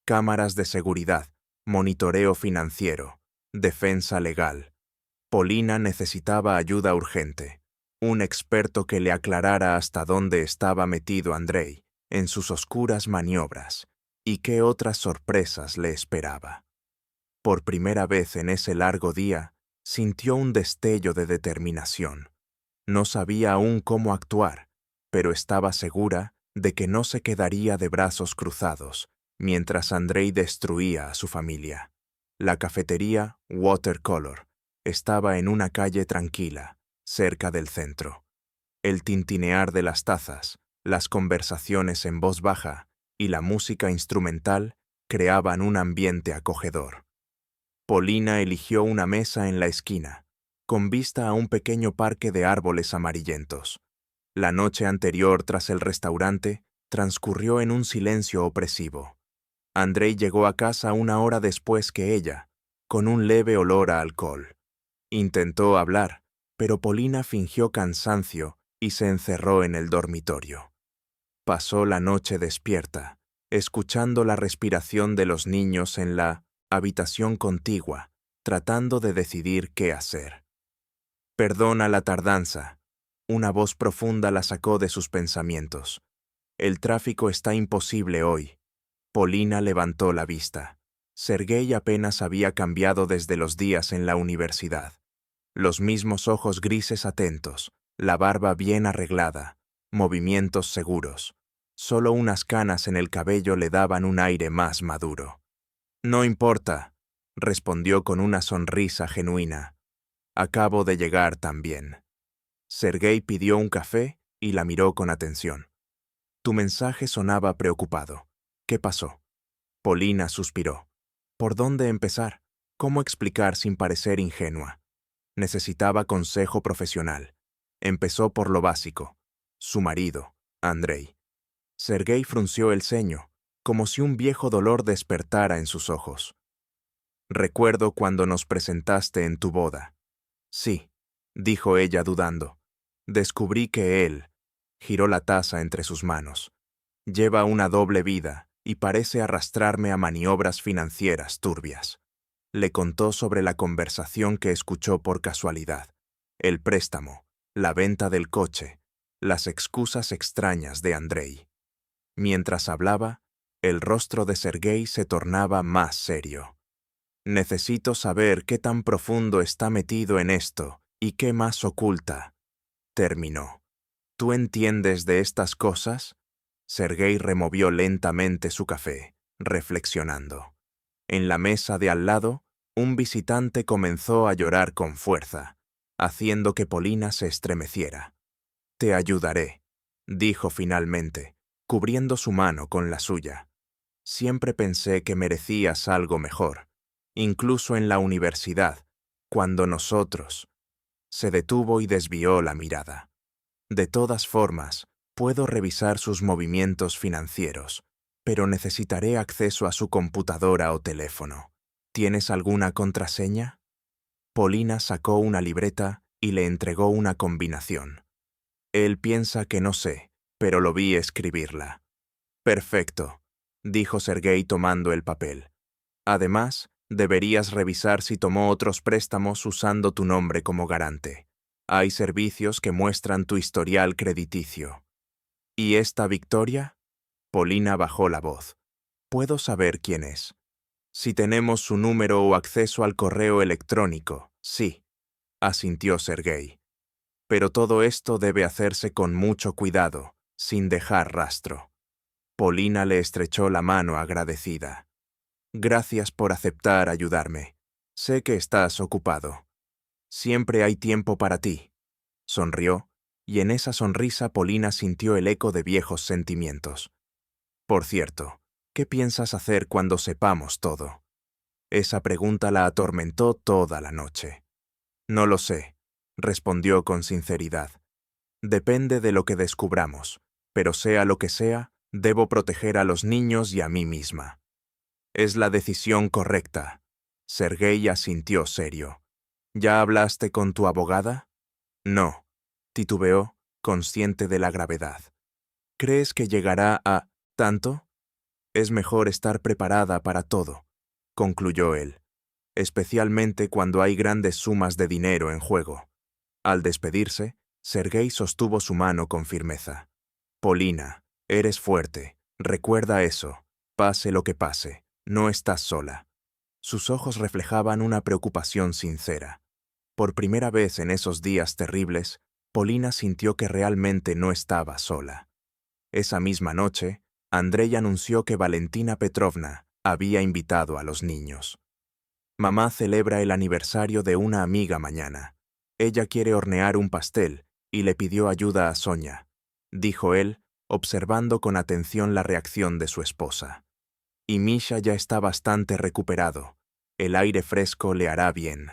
Speaker 1: Cámaras de seguridad, monitoreo financiero, defensa legal. Polina necesitaba ayuda urgente. Un experto que le aclarara hasta dónde estaba metido Andrei en sus oscuras maniobras y qué otras sorpresas le esperaba. Por primera vez en ese largo día, sintió un destello de determinación. No sabía aún cómo actuar, pero estaba segura de que no se quedaría de brazos cruzados mientras Andrei destruía a su familia. La cafetería Watercolor estaba en una calle tranquila, cerca del centro. El tintinear de las tazas, las conversaciones en voz baja y la música instrumental creaban un ambiente acogedor. Polina eligió una mesa en la esquina, con vista a un pequeño parque de árboles amarillentos. La noche anterior tras el restaurante transcurrió en un silencio opresivo. Andrei llegó a casa una hora después que ella, con un leve olor a alcohol. Intentó hablar, pero Polina fingió cansancio y se encerró en el dormitorio. Pasó la noche despierta, escuchando la respiración de los niños en la habitación contigua, tratando de decidir qué hacer. «Perdona la tardanza», una voz profunda la sacó de sus pensamientos. «El tráfico está imposible hoy». Polina levantó la vista. Sergei apenas había cambiado desde los días en la universidad. Los mismos ojos grises atentos, la barba bien arreglada, movimientos seguros. Solo unas canas en el cabello le daban un aire más maduro. «No importa», respondió con una sonrisa genuina. «Acabo de llegar también». Sergei pidió un café y la miró con atención. «Tu mensaje sonaba preocupado. ¿Qué pasó?» Polina suspiró. ¿Por dónde empezar? ¿Cómo explicar sin parecer ingenua? Necesitaba consejo profesional. Empezó por lo básico. Su marido, Andrei. Sergei frunció el ceño, como si un viejo dolor despertara en sus ojos. «Recuerdo cuando nos presentaste en tu boda». «Sí», dijo ella dudando. «Descubrí que él», giró la taza entre sus manos, «lleva una doble vida y parece arrastrarme a maniobras financieras turbias». Le contó sobre la conversación que escuchó por casualidad, el préstamo, la venta del coche, las excusas extrañas de Andrei. Mientras hablaba, el rostro de Sergei se tornaba más serio. «Necesito saber qué tan profundo está metido en esto y qué más oculta», terminó. «¿Tú entiendes de estas cosas?» Sergei removió lentamente su café, reflexionando. En la mesa de al lado, un visitante comenzó a llorar con fuerza, haciendo que Polina se estremeciera. «Te ayudaré», dijo finalmente, cubriendo su mano con la suya. «Siempre pensé que merecías algo mejor, incluso en la universidad, cuando nosotros...» Se detuvo y desvió la mirada. «De todas formas, puedo revisar sus movimientos financieros, pero necesitaré acceso a su computadora o teléfono. ¿Tienes alguna contraseña?» Polina sacó una libreta y le entregó una combinación. «Él piensa que no sé, pero lo vi escribirla». «Perfecto», dijo Sergei tomando el papel. «Además, deberías revisar si tomó otros préstamos usando tu nombre como garante. Hay servicios que muestran tu historial crediticio». «¿Y esta Victoria?» Polina bajó la voz. «¿Puedo saber quién es?» «Si tenemos su número o acceso al correo electrónico, sí», asintió Sergei. «Pero todo esto debe hacerse con mucho cuidado, sin dejar rastro». Polina le estrechó la mano agradecida. «Gracias por aceptar ayudarme. Sé que estás ocupado. Siempre hay tiempo para ti». Sonrió, y en esa sonrisa Polina sintió el eco de viejos sentimientos. «Por cierto, ¿qué piensas hacer cuando sepamos todo?» Esa pregunta la atormentó toda la noche. «No lo sé», respondió con sinceridad. «Depende de lo que descubramos, pero sea lo que sea, debo proteger a los niños y a mí misma». «Es la decisión correcta». Sergei asintió serio. «¿Ya hablaste con tu abogada?» «No», titubeó, consciente de la gravedad. «¿Crees que llegará a tanto?» «Es mejor estar preparada para todo», concluyó él, «especialmente cuando hay grandes sumas de dinero en juego». Al despedirse, Sergei sostuvo su mano con firmeza. «Polina, eres fuerte. Recuerda eso. Pase lo que pase, no estás sola». Sus ojos reflejaban una preocupación sincera. Por primera vez en esos días terribles, Polina sintió que realmente no estaba sola. Esa misma noche, Andrei anunció que Valentina Petrovna había invitado a los niños. Mamá celebra el aniversario de una amiga mañana. Ella quiere hornear un pastel y le pidió ayuda a Sonia, dijo él, observando con atención la reacción de su esposa. Y Misha ya está bastante recuperado. El aire fresco le hará bien.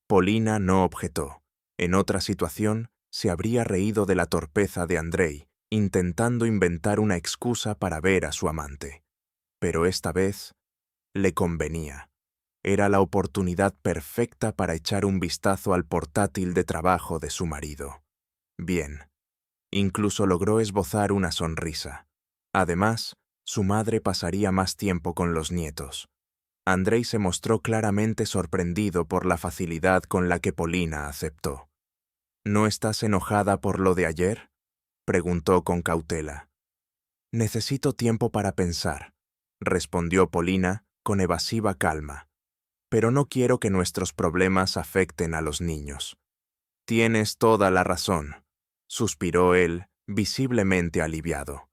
Speaker 1: Polina no objetó. En otra situación, se habría reído de la torpeza de Andrei, intentando inventar una excusa para ver a su amante. Pero esta vez, le convenía. Era la oportunidad perfecta para echar un vistazo al portátil de trabajo de su marido. Bien. Incluso logró esbozar una sonrisa. Además, su madre pasaría más tiempo con los nietos. Andrei se mostró claramente sorprendido por la facilidad con la que Polina aceptó. ¿No estás enojada por lo de ayer?, preguntó con cautela. Necesito tiempo para pensar, respondió Polina con evasiva calma. Pero no quiero que nuestros problemas afecten a los niños. Tienes toda la razón, suspiró él, visiblemente aliviado.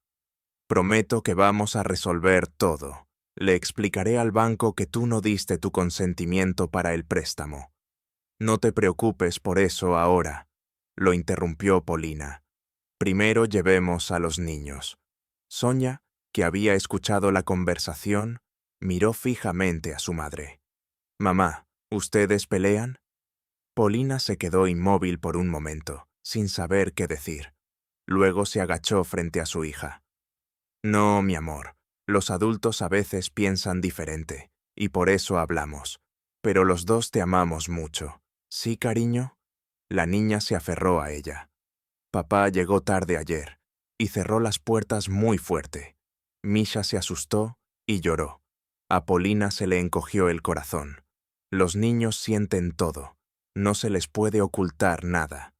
Speaker 1: Prometo que vamos a resolver todo. Le explicaré al banco que tú no diste tu consentimiento para el préstamo. No te preocupes por eso ahora, lo interrumpió Polina. Primero llevemos a los niños. Sonia, que había escuchado la conversación, miró fijamente a su madre. Mamá, ¿ustedes pelean? Polina se quedó inmóvil por un momento, sin saber qué decir. Luego se agachó frente a su hija. No, mi amor, los adultos a veces piensan diferente, y por eso hablamos. Pero los dos te amamos mucho. ¿Sí, cariño? La niña se aferró a ella. Papá llegó tarde ayer, y cerró las puertas muy fuerte. Misha se asustó y lloró. A Polina se le encogió el corazón. Los niños sienten todo. No se les puede ocultar nada.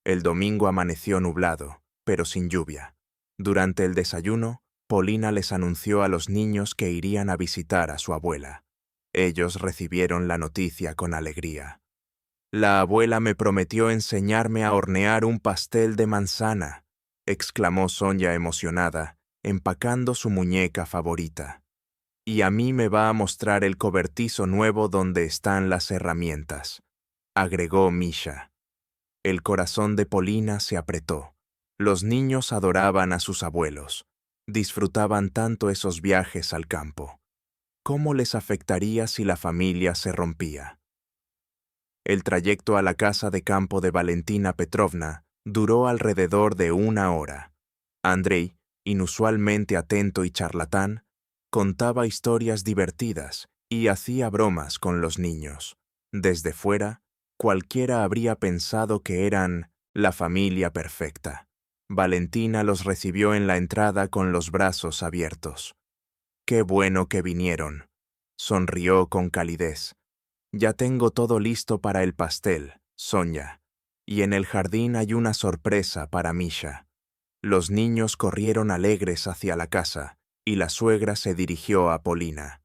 Speaker 1: El domingo amaneció nublado, pero sin lluvia. Durante el desayuno, Polina les anunció a los niños que irían a visitar a su abuela. Ellos recibieron la noticia con alegría. La abuela me prometió enseñarme a hornear un pastel de manzana, exclamó Sonia emocionada, empacando su muñeca favorita. Y a mí me va a mostrar el cobertizo nuevo donde están las herramientas, agregó Misha. El corazón de Polina se apretó. Los niños adoraban a sus abuelos. Disfrutaban tanto esos viajes al campo. ¿Cómo les afectaría si la familia se rompía? El trayecto a la casa de campo de Valentina Petrovna duró alrededor de 1 hora. Andrei, inusualmente atento y charlatán, contaba historias divertidas y hacía bromas con los niños. Desde fuera, cualquiera habría pensado que eran la familia perfecta. Valentina los recibió en la entrada con los brazos abiertos. «Qué bueno que vinieron», sonrió con calidez. «Ya tengo todo listo para el pastel, Sonia, y en el jardín hay una sorpresa para Misha». Los niños corrieron alegres hacia la casa, y la suegra se dirigió a Polina.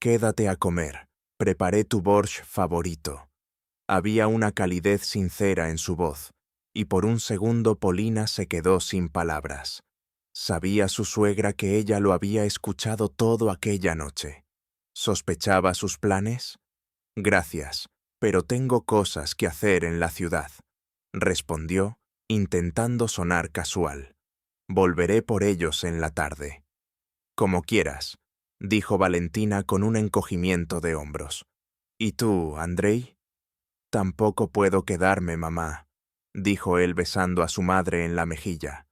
Speaker 1: «Quédate a comer. Preparé tu borscht favorito». Había una calidez sincera en su voz, y por un segundo Polina se quedó sin palabras. ¿Sabía su suegra que ella lo había escuchado todo aquella noche? ¿Sospechaba sus planes? «Gracias, pero tengo cosas que hacer en la ciudad», respondió, intentando sonar casual. «Volveré por ellos en la tarde». «Como quieras», dijo Valentina con un encogimiento de hombros. «¿Y tú, Andrei?» «Tampoco puedo quedarme, mamá», dijo él besando a su madre en la mejilla.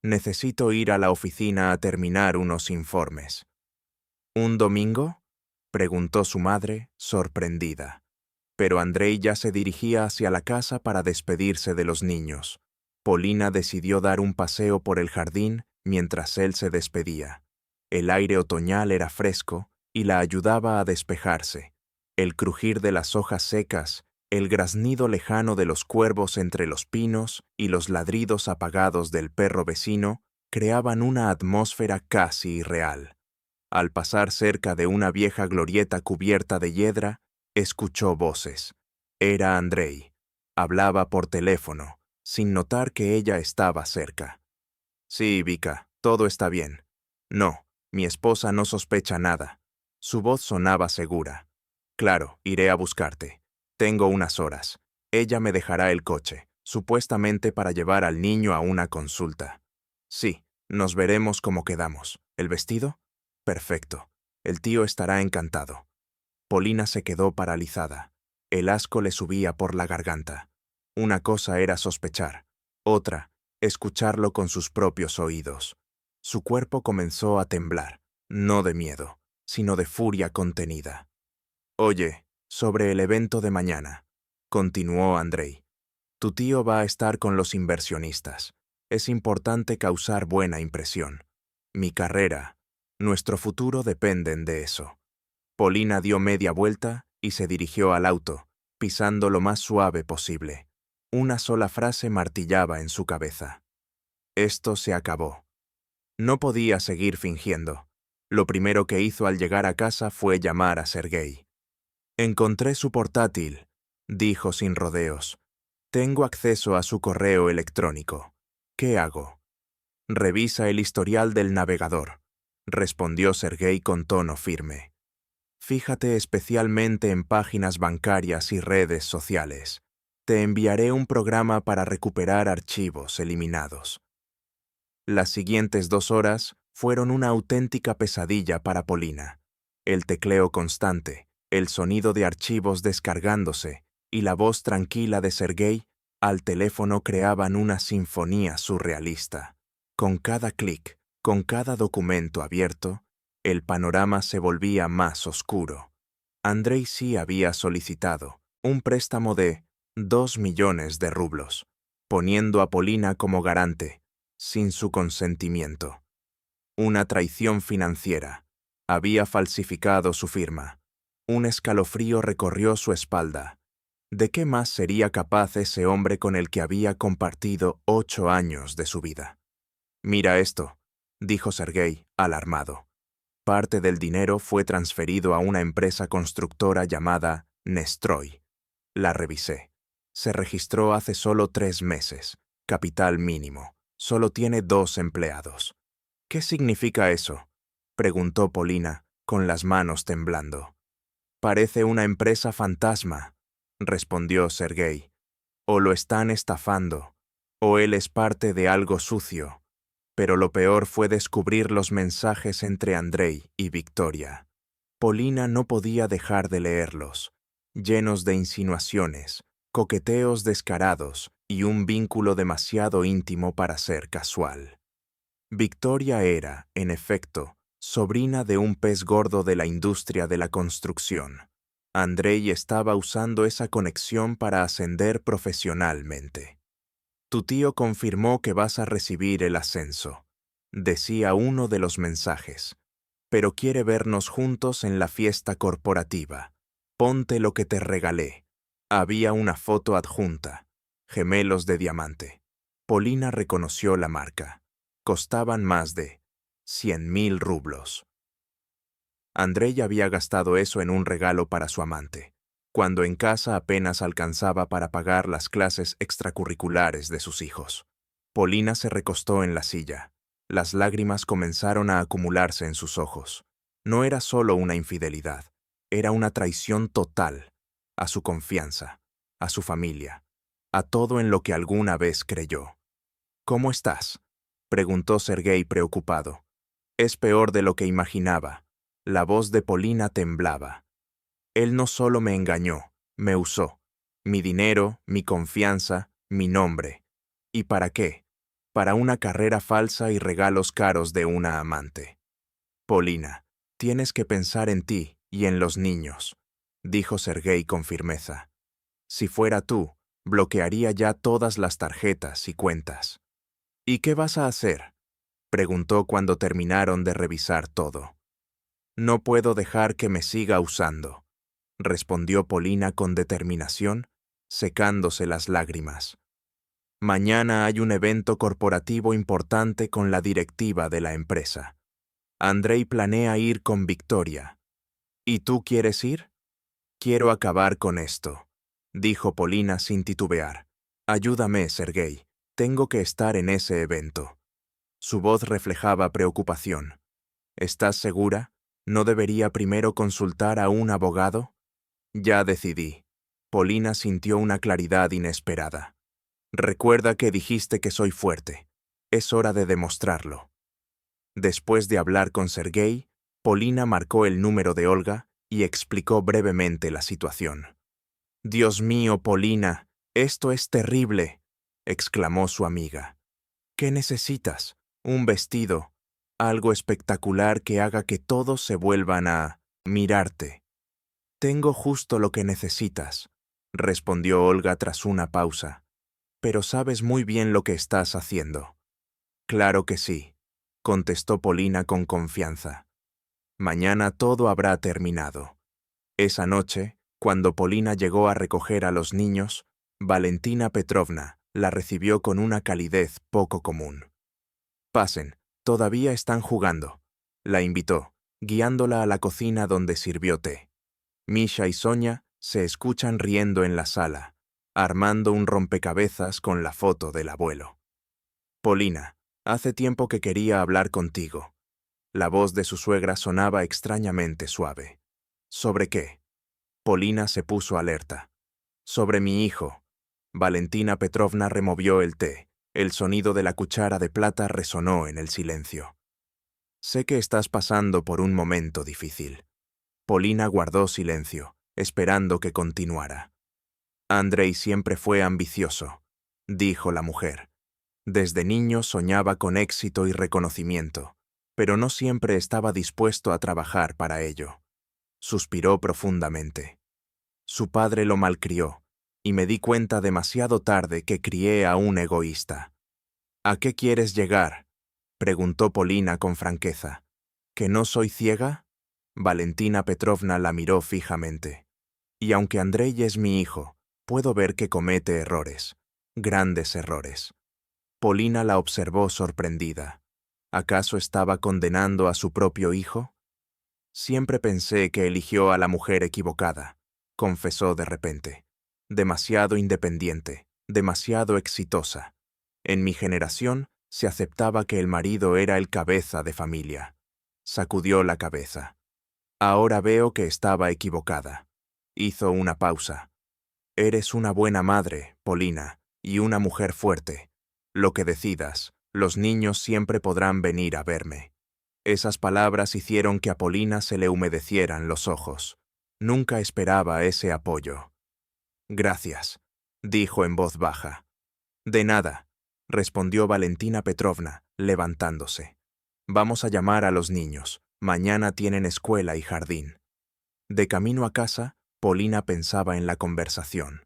Speaker 1: «Necesito ir a la oficina a terminar unos informes». «¿Un domingo?», preguntó su madre, sorprendida. Pero Andrei ya se dirigía hacia la casa para despedirse de los niños. Polina decidió dar un paseo por el jardín mientras él se despedía. El aire otoñal era fresco y la ayudaba a despejarse. El crujir de las hojas secas, el graznido lejano de los cuervos entre los pinos y los ladridos apagados del perro vecino creaban una atmósfera casi irreal. Al pasar cerca de una vieja glorieta cubierta de hiedra, escuchó voces. Era Andrei. Hablaba por teléfono. sin notar que ella estaba cerca. Sí, Vika, todo está bien. No, mi esposa no sospecha nada. Su voz sonaba segura. Claro, iré a buscarte. Tengo unas horas. Ella me dejará el coche, supuestamente para llevar al niño a una consulta. Sí, nos veremos como quedamos. ¿El vestido? Perfecto. El tío estará encantado. Polina se quedó paralizada. El asco le subía por la garganta. Una cosa era sospechar, otra, escucharlo con sus propios oídos. Su cuerpo comenzó a temblar, no de miedo, sino de furia contenida. Oye, sobre el evento de mañana, continuó Andrei. Tu tío va a estar con los inversionistas. Es importante causar buena impresión. Mi carrera, nuestro futuro dependen de eso. Polina dio media vuelta y se dirigió al auto, pisando lo más suave posible. Una sola frase martillaba en su cabeza. Esto se acabó. No podía seguir fingiendo. Lo primero que hizo al llegar a casa fue llamar a Sergei. Encontré su portátil, dijo sin rodeos. Tengo acceso a su correo electrónico. ¿Qué hago? Revisa el historial del navegador, respondió Sergei con tono firme. Fíjate especialmente en páginas bancarias y redes sociales. Te enviaré un programa para recuperar archivos eliminados. Las siguientes 2 horas fueron una auténtica pesadilla para Polina. El tecleo constante, el sonido de archivos descargándose y la voz tranquila de Sergei al teléfono creaban una sinfonía surrealista. Con cada clic, con cada documento abierto, el panorama se volvía más oscuro. Andrei sí había solicitado un préstamo de 2 millones de rublos, poniendo a Polina como garante, sin su consentimiento. Una traición financiera. Había falsificado su firma. Un escalofrío recorrió su espalda. ¿De qué más sería capaz ese hombre con el que había compartido 8 años de su vida? Mira esto, dijo Sergei, alarmado. Parte del dinero fue transferido a una empresa constructora llamada Nestroy. La revisé. Se registró hace solo 3 meses. Capital mínimo. Solo tiene 2 empleados. ¿Qué significa eso? Preguntó Polina, con las manos temblando. Parece una empresa fantasma, respondió Sergei. O lo están estafando, o él es parte de algo sucio. Pero lo peor fue descubrir los mensajes entre Andrei y Victoria. Polina no podía dejar de leerlos, llenos de insinuaciones, coqueteos descarados y un vínculo demasiado íntimo para ser casual. Victoria era, en efecto, sobrina de un pez gordo de la industria de la construcción. Andrei estaba usando esa conexión para ascender profesionalmente. Tu tío confirmó que vas a recibir el ascenso, decía uno de los mensajes, pero quiere vernos juntos en la fiesta corporativa. Ponte lo que te regalé. Había una foto adjunta, gemelos de diamante. Polina reconoció la marca. Costaban más de 100.000 rublos. Andrei había gastado eso en un regalo para su amante, cuando en casa apenas alcanzaba para pagar las clases extracurriculares de sus hijos. Polina se recostó en la silla. Las lágrimas comenzaron a acumularse en sus ojos. No era solo una infidelidad, era una traición total a su confianza, a su familia, a todo en lo que alguna vez creyó. ¿Cómo estás?, preguntó Sergei preocupado. Es peor de lo que imaginaba. La voz de Polina temblaba. Él no solo me engañó, me usó. Mi dinero, mi confianza, mi nombre. ¿Y para qué? Para una carrera falsa y regalos caros de una amante. Polina, tienes que pensar en ti y en los niños, dijo Sergei con firmeza. Si fuera tú, bloquearía ya todas las tarjetas y cuentas. ¿Y qué vas a hacer?, preguntó cuando terminaron de revisar todo. No puedo dejar que me siga usando, respondió Polina con determinación, secándose las lágrimas. Mañana hay un evento corporativo importante con la directiva de la empresa. Andrei planea ir con Victoria. ¿Y tú quieres ir? Quiero acabar con esto, dijo Polina sin titubear. Ayúdame, Sergei. Tengo que estar en ese evento. Su voz reflejaba preocupación. ¿Estás segura? ¿No debería primero consultar a un abogado? Ya decidí. Polina sintió una claridad inesperada. Recuerda que dijiste que soy fuerte. Es hora de demostrarlo. Después de hablar con Sergei, Polina marcó el número de Olga y explicó brevemente la situación. «Dios mío, Polina, esto es terrible», exclamó su amiga. «¿Qué necesitas? Un vestido, algo espectacular que haga que todos se vuelvan a mirarte». «Tengo justo lo que necesitas», respondió Olga tras una pausa. «Pero sabes muy bien lo que estás haciendo». «Claro que sí», contestó Polina con confianza. «Mañana todo habrá terminado». Esa noche, cuando Polina llegó a recoger a los niños, Valentina Petrovna la recibió con una calidez poco común. «Pasen, todavía están jugando», la invitó, guiándola a la cocina donde sirvió té. Misha y Sonia se escuchan riendo en la sala, armando un rompecabezas con la foto del abuelo. «Polina, hace tiempo que quería hablar contigo». La voz de su suegra sonaba extrañamente suave. «¿Sobre qué?» Polina se puso alerta. «Sobre mi hijo». Valentina Petrovna removió el té. El sonido de la cuchara de plata resonó en el silencio. «Sé que estás pasando por un momento difícil». Polina guardó silencio, esperando que continuara. «Andrei siempre fue ambicioso», dijo la mujer. «Desde niño soñaba con éxito y reconocimiento, pero no siempre estaba dispuesto a trabajar para ello». Suspiró profundamente. «Su padre lo malcrió, y me di cuenta demasiado tarde que crié a un egoísta». «¿A qué quieres llegar?», preguntó Polina con franqueza. «¿Que no soy ciega?». Valentina Petrovna la miró fijamente. «Y aunque Andrei es mi hijo, puedo ver que comete errores, grandes errores». Polina la observó sorprendida. ¿Acaso estaba condenando a su propio hijo? «Siempre pensé que eligió a la mujer equivocada», confesó de repente. «Demasiado independiente, demasiado exitosa. En mi generación se aceptaba que el marido era el cabeza de familia». Sacudió la cabeza. «Ahora veo que estaba equivocada». Hizo una pausa. «Eres una buena madre, Polina, y una mujer fuerte. Lo que decidas, los niños siempre podrán venir a verme». Esas palabras hicieron que a Polina se le humedecieran los ojos. Nunca esperaba ese apoyo. «Gracias», dijo en voz baja. «De nada», respondió Valentina Petrovna, levantándose. «Vamos a llamar a los niños. Mañana tienen escuela y jardín». De camino a casa, Polina pensaba en la conversación.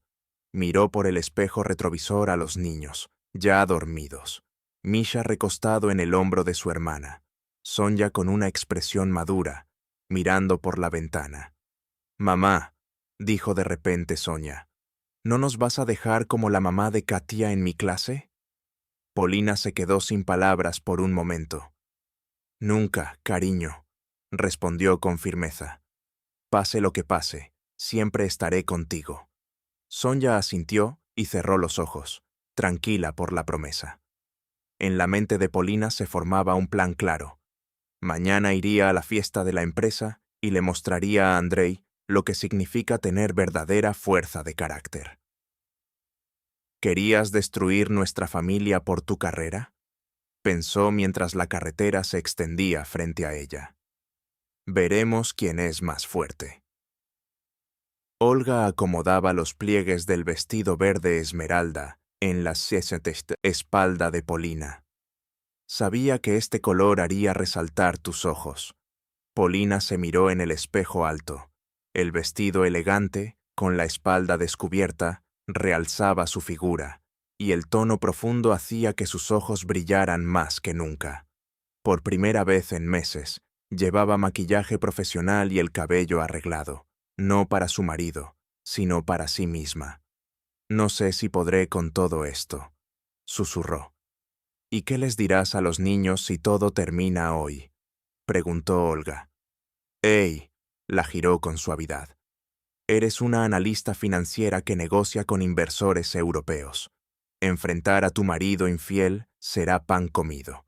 Speaker 1: Miró por el espejo retrovisor a los niños, ya dormidos. Misha recostado en el hombro de su hermana. Sonia con una expresión madura, mirando por la ventana. «Mamá», dijo de repente Sonia, «¿no nos vas a dejar como la mamá de Katia en mi clase?» Polina se quedó sin palabras por un momento. «Nunca, cariño», respondió con firmeza. «Pase lo que pase, siempre estaré contigo». Sonia asintió y cerró los ojos, tranquila por la promesa. En la mente de Polina se formaba un plan claro. Mañana iría a la fiesta de la empresa y le mostraría a Andrei lo que significa tener verdadera fuerza de carácter. «¿Querías destruir nuestra familia por tu carrera?», pensó mientras la carretera se extendía frente a ella. «Veremos quién es más fuerte». Olga acomodaba los pliegues del vestido verde esmeralda en la espalda de Polina. «Sabía que este color haría resaltar tus ojos». Polina se miró en el espejo alto. El vestido elegante, con la espalda descubierta, realzaba su figura, y el tono profundo hacía que sus ojos brillaran más que nunca. Por primera vez en meses, llevaba maquillaje profesional y el cabello arreglado, no para su marido, sino para sí misma. «No sé si podré con todo esto», susurró. «¿Y qué les dirás a los niños si todo termina hoy?», preguntó Olga. «¡Ey!», la giró con suavidad. «Eres una analista financiera que negocia con inversores europeos. Enfrentar a tu marido infiel será pan comido,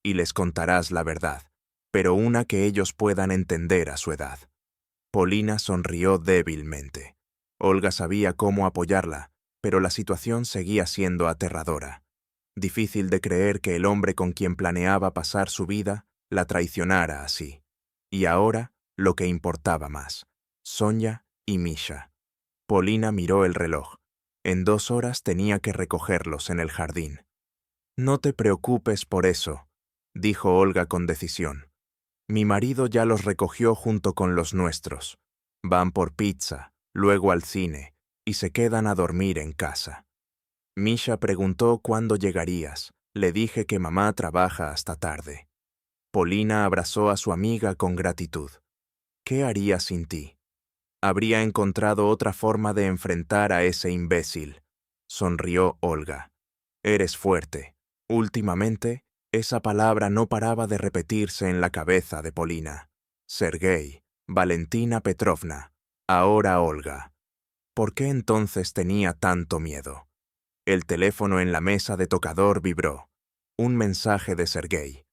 Speaker 1: y les contarás la verdad, pero una que ellos puedan entender a su edad. Polina sonrió débilmente. Olga sabía cómo apoyarla, pero la situación seguía siendo aterradora. Difícil de creer que el hombre con quien planeaba pasar su vida la traicionara así. Y ahora, lo que importaba más: Sonia y Misha. Polina miró el reloj. En 2 horas tenía que recogerlos en el jardín. No te preocupes por eso, dijo Olga con decisión. Mi marido ya los recogió junto con los nuestros. Van por pizza, luego al cine, y se quedan a dormir en casa. Misha preguntó cuándo llegarías. Le dije que mamá trabaja hasta tarde. Polina abrazó a su amiga con gratitud. ¿Qué haría sin ti? Habría encontrado otra forma de enfrentar a ese imbécil. Sonrió Olga. Eres fuerte. Últimamente, esa palabra no paraba de repetirse en la cabeza de Polina. Sergei, Valentina Petrovna, ahora Olga. ¿Por qué entonces tenía tanto miedo? El teléfono en la mesa de tocador vibró. Un mensaje de Sergei.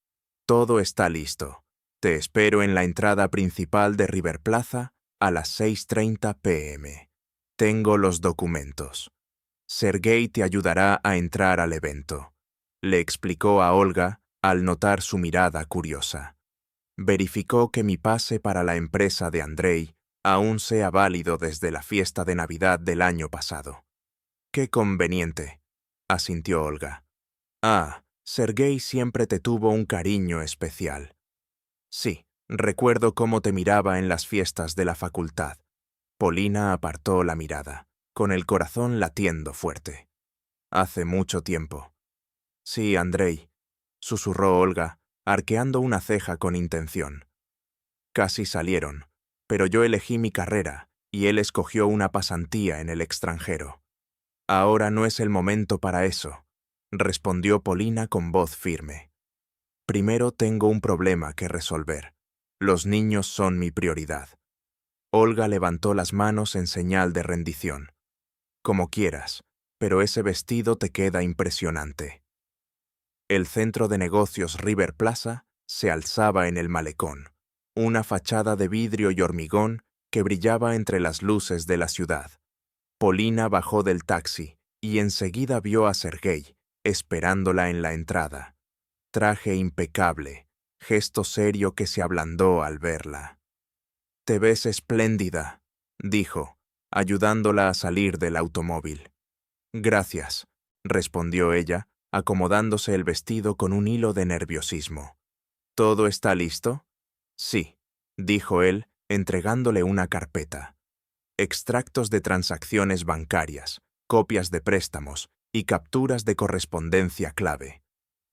Speaker 1: Todo está listo. Te espero en la entrada principal de River Plaza a las 6:30 p.m. Tengo los documentos. Sergei te ayudará a entrar al evento, le explicó a Olga al notar su mirada curiosa. Verificó que mi pase para la empresa de Andrei aún sea válido desde la fiesta de Navidad del año pasado. Qué conveniente, asintió Olga. Ah, Sergei siempre te tuvo un cariño especial. Sí, recuerdo cómo te miraba en las fiestas de la facultad. Polina apartó la mirada, con el corazón latiendo fuerte. Hace mucho tiempo. Sí, Andrei, susurró Olga, arqueando una ceja con intención. Casi salieron, pero yo elegí mi carrera y él escogió una pasantía en el extranjero. Ahora no es el momento para eso, respondió Polina con voz firme. Primero tengo un problema que resolver. Los niños son mi prioridad. Olga levantó las manos en señal de rendición. Como quieras, pero ese vestido te queda impresionante. El centro de negocios River Plaza se alzaba en el malecón, una fachada de vidrio y hormigón que brillaba entre las luces de la ciudad. Polina bajó del taxi y enseguida vio a Sergei, esperándola en la entrada. Traje impecable, gesto serio que se ablandó al verla. «Te ves espléndida», dijo, ayudándola a salir del automóvil. «Gracias», respondió ella, acomodándose el vestido con un hilo de nerviosismo. ¿Todo está listo? Sí, dijo él, entregándole una carpeta. Extractos de transacciones bancarias, copias de préstamos y capturas de correspondencia clave.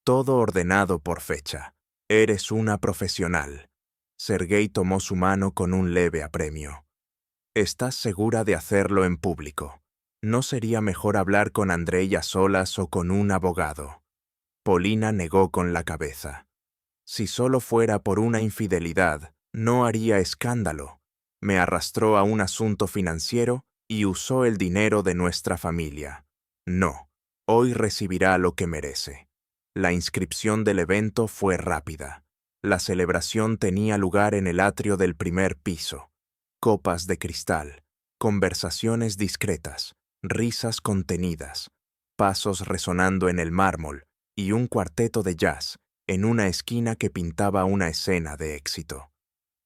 Speaker 1: Todo ordenado por fecha. Eres una profesional. Sergei tomó su mano con un leve apremio. ¿Estás segura de hacerlo en público? ¿No sería mejor hablar con Andrei a solas o con un abogado? Polina negó con la cabeza. Si solo fuera por una infidelidad, no haría escándalo. Me arrastró a un asunto financiero y usó el dinero de nuestra familia. No, hoy recibirá lo que merece. La inscripción del evento fue rápida. La celebración tenía lugar en el atrio del primer piso. Copas de cristal, conversaciones discretas, risas contenidas, pasos resonando en el mármol y un cuarteto de jazz en una esquina que pintaba una escena de éxito.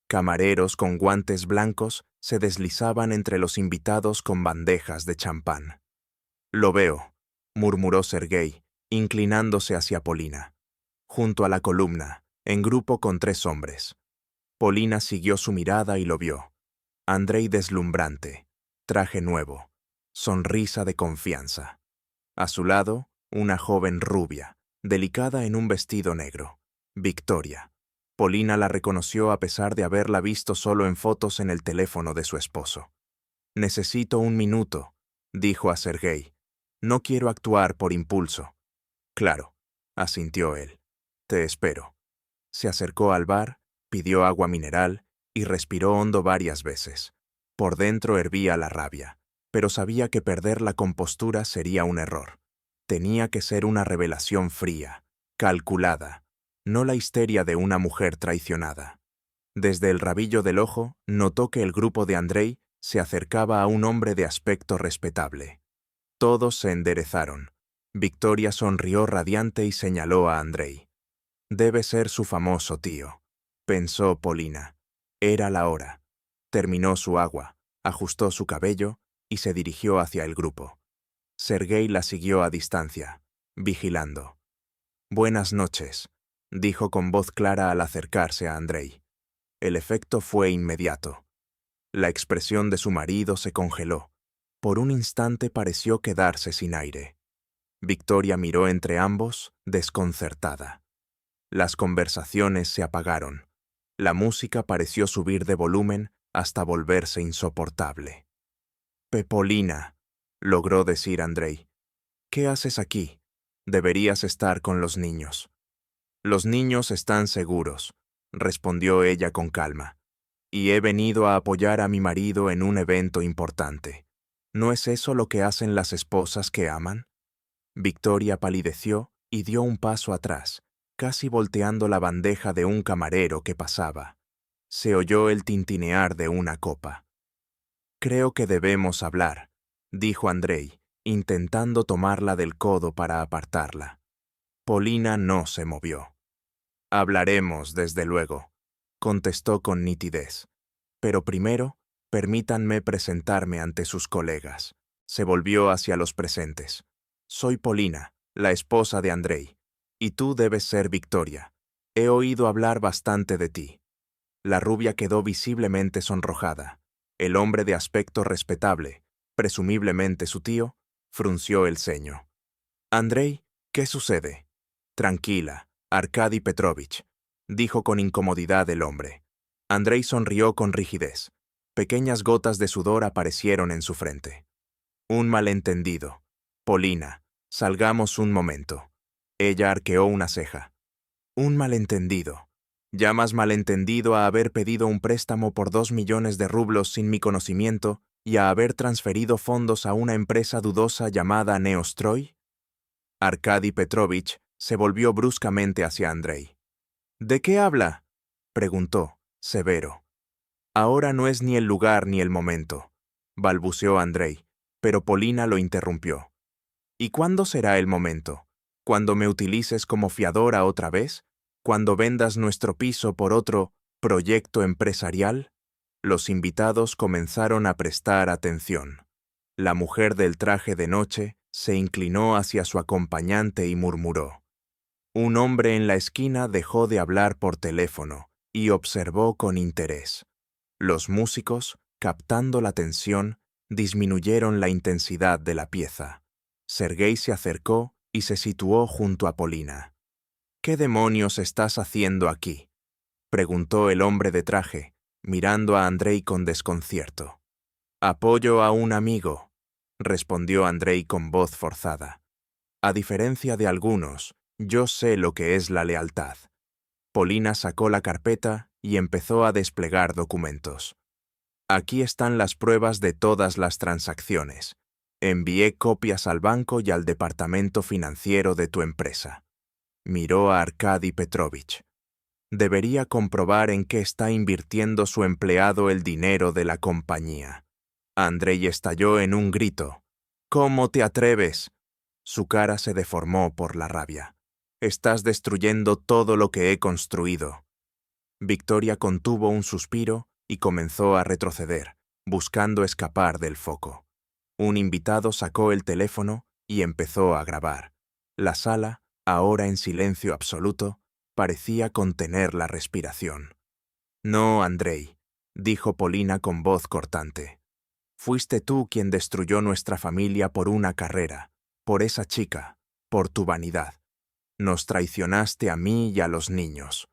Speaker 1: Camareros con guantes blancos se deslizaban entre los invitados con bandejas de champán. «Lo veo», murmuró Sergei, inclinándose hacia Polina. Junto a la columna, en grupo con 3 hombres. Polina siguió su mirada y lo vio. Andrei deslumbrante, traje nuevo, sonrisa de confianza. A su lado, una joven rubia, delicada en un vestido negro, Victoria. Polina la reconoció a pesar de haberla visto solo en fotos en el teléfono de su esposo. «Necesito un minuto», dijo a Sergei. «No quiero actuar por impulso». «Claro», asintió él. «Te espero». Se acercó al bar, pidió agua mineral y respiró hondo varias veces. Por dentro hervía la rabia, pero sabía que perder la compostura sería un error. Tenía que ser una revelación fría, calculada, no la histeria de una mujer traicionada. Desde el rabillo del ojo, notó que el grupo de Andrei se acercaba a un hombre de aspecto respetable. Todos se enderezaron. Victoria sonrió radiante y señaló a Andrei. Debe ser su famoso tío, pensó Polina. Era la hora. Terminó su agua, ajustó su cabello y se dirigió hacia el grupo. Sergei la siguió a distancia, vigilando. «Buenas noches», dijo con voz clara al acercarse a Andrei. El efecto fue inmediato. La expresión de su marido se congeló. Por un instante pareció quedarse sin aire. Victoria miró entre ambos, desconcertada. Las conversaciones se apagaron. La música pareció subir de volumen hasta volverse insoportable. «Pepolina», logró decir Andrei. «¿Qué haces aquí? Deberías estar con los niños». «Los niños están seguros», respondió ella con calma. «Y he venido a apoyar a mi marido en un evento importante. ¿No es eso lo que hacen las esposas que aman?» Victoria palideció y dio un paso atrás, casi volteando la bandeja de un camarero que pasaba. Se oyó el tintinear de una copa. «Creo que debemos hablar», dijo Andrei, intentando tomarla del codo para apartarla. Polina no se movió. «Hablaremos, desde luego», contestó con nitidez. «Pero primero, permítanme presentarme ante sus colegas». Se volvió hacia los presentes. «Soy Polina, la esposa de Andrei, y tú debes ser Victoria. He oído hablar bastante de ti». La rubia quedó visiblemente sonrojada. El hombre de aspecto respetable, presumiblemente su tío, frunció el ceño. «Andrei, ¿qué sucede?» «Tranquila, Arkady Petrovich», dijo con incomodidad el hombre. Andrei sonrió con rigidez. Pequeñas gotas de sudor aparecieron en su frente. «Un malentendido. Polina, salgamos un momento». Ella arqueó una ceja. «Un malentendido. ¿Llamas malentendido a haber pedido un préstamo por 2 millones de rublos sin mi conocimiento y a haber transferido fondos a una empresa dudosa llamada Neostroy?» Arkady Petrovich se volvió bruscamente hacia Andrei. «¿De qué habla?», preguntó, severo. «Ahora no es ni el lugar ni el momento», balbuceó Andrei, pero Polina lo interrumpió. «¿Y cuándo será el momento? ¿Cuando me utilices como fiadora otra vez? ¿Cuando vendas nuestro piso por otro proyecto empresarial?» Los invitados comenzaron a prestar atención. La mujer del traje de noche se inclinó hacia su acompañante y murmuró. Un hombre en la esquina dejó de hablar por teléfono y observó con interés. Los músicos, captando la tensión, disminuyeron la intensidad de la pieza. Sergei se acercó y se situó junto a Polina. «¿Qué demonios estás haciendo aquí?», preguntó el hombre de traje, mirando a Andrei con desconcierto. «Apoyo a un amigo», respondió Andrei con voz forzada. «A diferencia de algunos, yo sé lo que es la lealtad». Polina sacó la carpeta y empezó a desplegar documentos. «Aquí están las pruebas de todas las transacciones. Envié copias al banco y al departamento financiero de tu empresa». Miró a Arkady Petrovich. «Debería comprobar en qué está invirtiendo su empleado el dinero de la compañía». Andrei estalló en un grito. «¿Cómo te atreves?». Su cara se deformó por la rabia. «Estás destruyendo todo lo que he construido». Victoria contuvo un suspiro y comenzó a retroceder, buscando escapar del foco. Un invitado sacó el teléfono y empezó a grabar. La sala, ahora en silencio absoluto, parecía contener la respiración. «No, Andrei», dijo Polina con voz cortante. «Fuiste tú quien destruyó nuestra familia por una carrera, por esa chica, por tu vanidad. Nos traicionaste a mí y a los niños».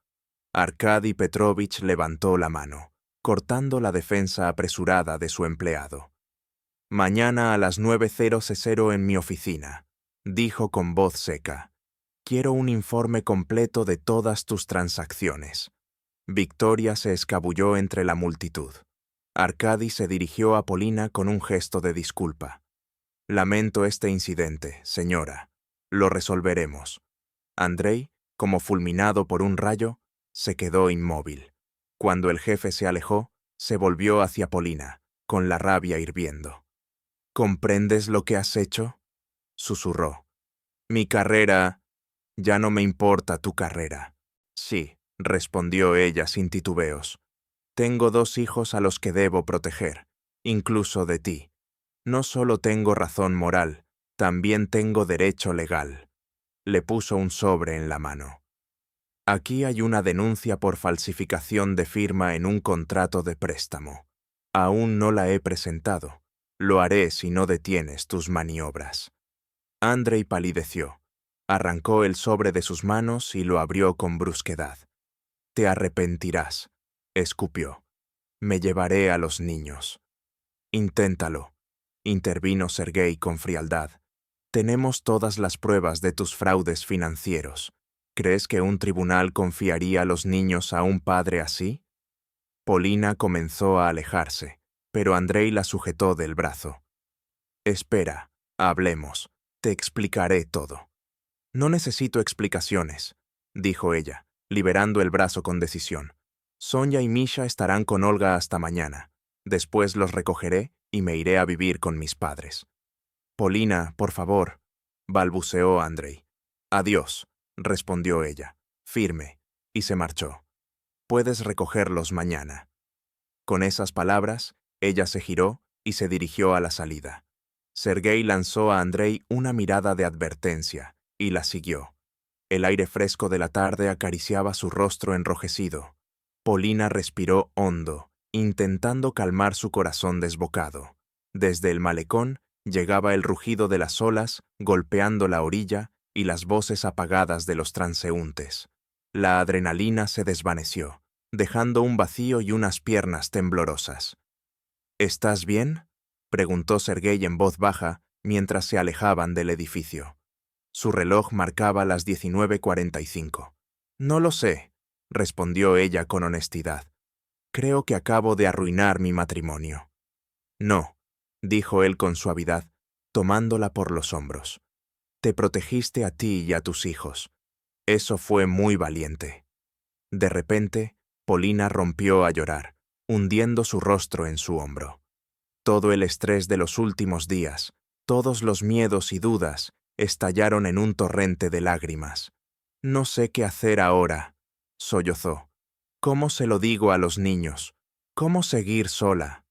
Speaker 1: Arkady Petrovich levantó la mano, cortando la defensa apresurada de su empleado. «Mañana a las 9:00 en mi oficina», dijo con voz seca. «Quiero un informe completo de todas tus transacciones». Victoria se escabulló entre la multitud. Arkady se dirigió a Polina con un gesto de disculpa. «Lamento este incidente, señora», Lo resolveremos. Andrei, como fulminado por un rayo, se quedó inmóvil. Cuando el jefe se alejó, se volvió hacia Polina, con la rabia hirviendo. ¿Comprendes lo que has hecho?, susurró. Mi carrera... Ya no me importa tu carrera. Sí, respondió ella sin titubeos. Tengo 2 hijos a los que debo proteger, incluso de ti. No solo tengo razón moral, también tengo derecho legal. Le puso un sobre en la mano. Aquí hay una denuncia por falsificación de firma en un contrato de préstamo. Aún no la he presentado. Lo haré si no detienes tus maniobras. Andrei palideció. Arrancó el sobre de sus manos y lo abrió con brusquedad. Te arrepentirás, escupió. Me llevaré a los niños. Inténtalo, intervino Sergei con frialdad. Tenemos todas las pruebas de tus fraudes financieros. ¿Crees que un tribunal confiaría a los niños a un padre así? Polina comenzó a alejarse, pero Andrei la sujetó del brazo. Espera, hablemos. Te explicaré todo. No necesito explicaciones, dijo ella, liberando el brazo con decisión. Sonia y Misha estarán con Olga hasta mañana. Después los recogeré y me iré a vivir con mis padres. Polina, por favor, balbuceó Andrei. Adiós, respondió ella, firme, y se marchó. Puedes recogerlos mañana. Con esas palabras, ella se giró y se dirigió a la salida. Sergei lanzó a Andrei una mirada de advertencia y la siguió. El aire fresco de la tarde acariciaba su rostro enrojecido. Polina respiró hondo, intentando calmar su corazón desbocado. Desde el malecón llegaba el rugido de las olas golpeando la orilla y las voces apagadas de los transeúntes. La adrenalina se desvaneció, dejando un vacío y unas piernas temblorosas. ¿Estás bien?, preguntó Sergei en voz baja mientras se alejaban del edificio. Su reloj marcaba las 19:45. No lo sé, respondió ella con honestidad. Creo que acabo de arruinar mi matrimonio. No, dijo él con suavidad, tomándola por los hombros. Te protegiste a ti y a tus hijos. Eso fue muy valiente. De repente, Polina rompió a llorar, hundiendo su rostro en su hombro. Todo el estrés de los últimos días, todos los miedos y dudas, estallaron en un torrente de lágrimas. No sé qué hacer ahora, sollozó. ¿Cómo se lo digo a los niños? ¿Cómo seguir sola?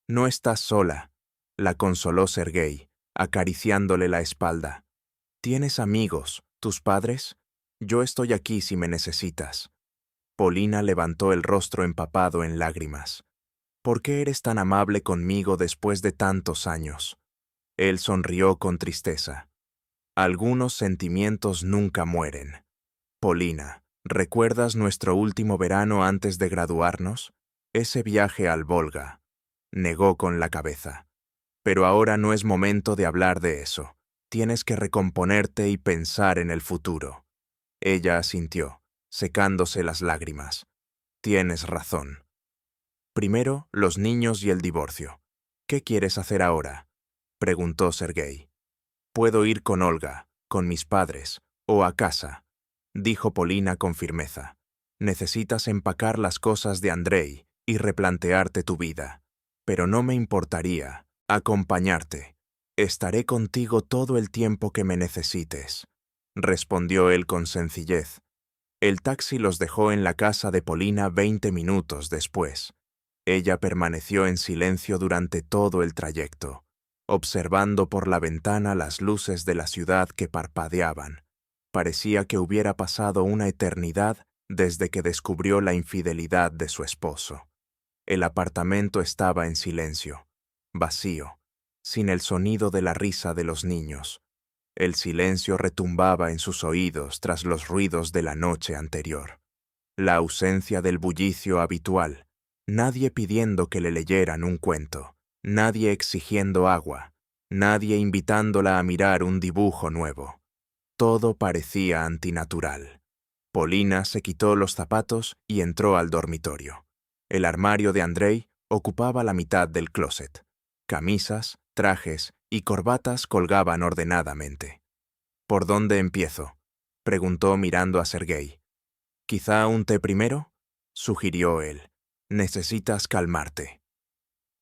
Speaker 1: No estás sola, la consoló Sergei, acariciándole la espalda. ¿Tienes amigos, tus padres? Yo estoy aquí si me necesitas. Polina levantó el rostro empapado en lágrimas. ¿Por qué eres tan amable conmigo después de tantos años? Él sonrió con tristeza. Algunos sentimientos nunca mueren. Polina, ¿recuerdas nuestro último verano antes de graduarnos? Ese viaje al Volga. Negó con la cabeza. Pero ahora no es momento de hablar de eso. Tienes que recomponerte y pensar en el futuro. Ella asintió, secándose las lágrimas. Tienes razón. Primero, los niños y el divorcio. ¿Qué quieres hacer ahora?, preguntó Sergei. Puedo ir con Olga, con mis padres, o a casa, dijo Polina con firmeza. Necesitas empacar las cosas de Andrei y replantearte tu vida. Pero no me importaría acompañarte. Estaré contigo todo el tiempo que me necesites, respondió él con sencillez. El taxi los dejó en la casa de Polina 20 minutos después. Ella permaneció en silencio durante todo el trayecto, observando por la ventana las luces de la ciudad que parpadeaban. Parecía que hubiera pasado una eternidad desde que descubrió la infidelidad de su esposo. El apartamento estaba en silencio, vacío, sin el sonido de la risa de los niños. El silencio retumbaba en sus oídos tras los ruidos de la noche anterior. La ausencia del bullicio habitual, nadie pidiendo que le leyeran un cuento, nadie exigiendo agua, nadie invitándola a mirar un dibujo nuevo. Todo parecía antinatural. Polina se quitó los zapatos y entró al dormitorio. El armario de Andrei ocupaba la mitad del closet. Camisas, trajes y corbatas colgaban ordenadamente. ¿Por dónde empiezo?, preguntó mirando a Sergei. ¿Quizá un té primero?, sugirió él. Necesitas calmarte.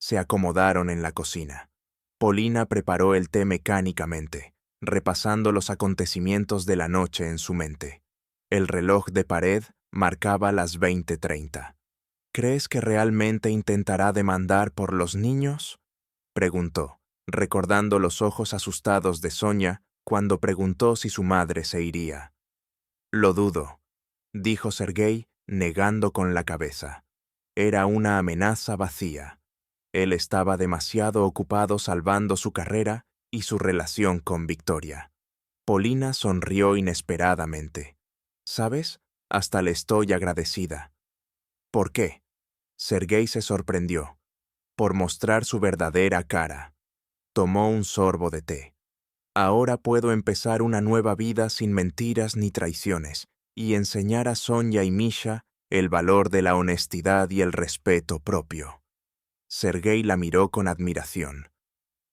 Speaker 1: Se acomodaron en la cocina. Polina preparó el té mecánicamente, repasando los acontecimientos de la noche en su mente. El reloj de pared marcaba las 20:30. ¿Crees que realmente intentará demandar por los niños?, preguntó, recordando los ojos asustados de Sonia cuando preguntó si su madre se iría. Lo dudo, dijo Sergei, negando con la cabeza. Era una amenaza vacía. Él estaba demasiado ocupado salvando su carrera y su relación con Victoria. Polina sonrió inesperadamente. ¿Sabes? Hasta le estoy agradecida. ¿Por qué? Sergei se sorprendió. Por mostrar su verdadera cara. Tomó un sorbo de té. Ahora puedo empezar una nueva vida sin mentiras ni traiciones y enseñar a Sonia y Misha el valor de la honestidad y el respeto propio. Sergei la miró con admiración.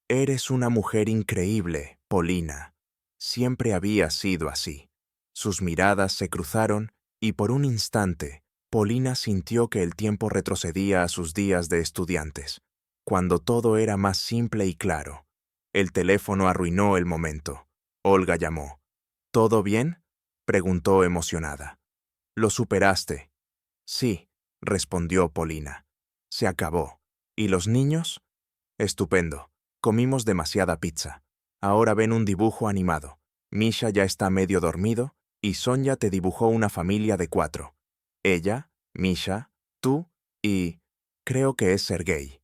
Speaker 1: Eres una mujer increíble, Polina. Siempre había sido así. Sus miradas se cruzaron y por un instante, Polina sintió que el tiempo retrocedía a sus días de estudiantes, cuando todo era más simple y claro. El teléfono arruinó el momento. Olga llamó. ¿Todo bien?, preguntó emocionada. ¿Lo superaste? Sí, respondió Polina. Se acabó. ¿Y los niños? Estupendo. Comimos demasiada pizza. Ahora ven un dibujo animado. Misha ya está medio dormido y Sonia te dibujó una familia de 4. Ella, Misha, tú y... creo que es Sergei.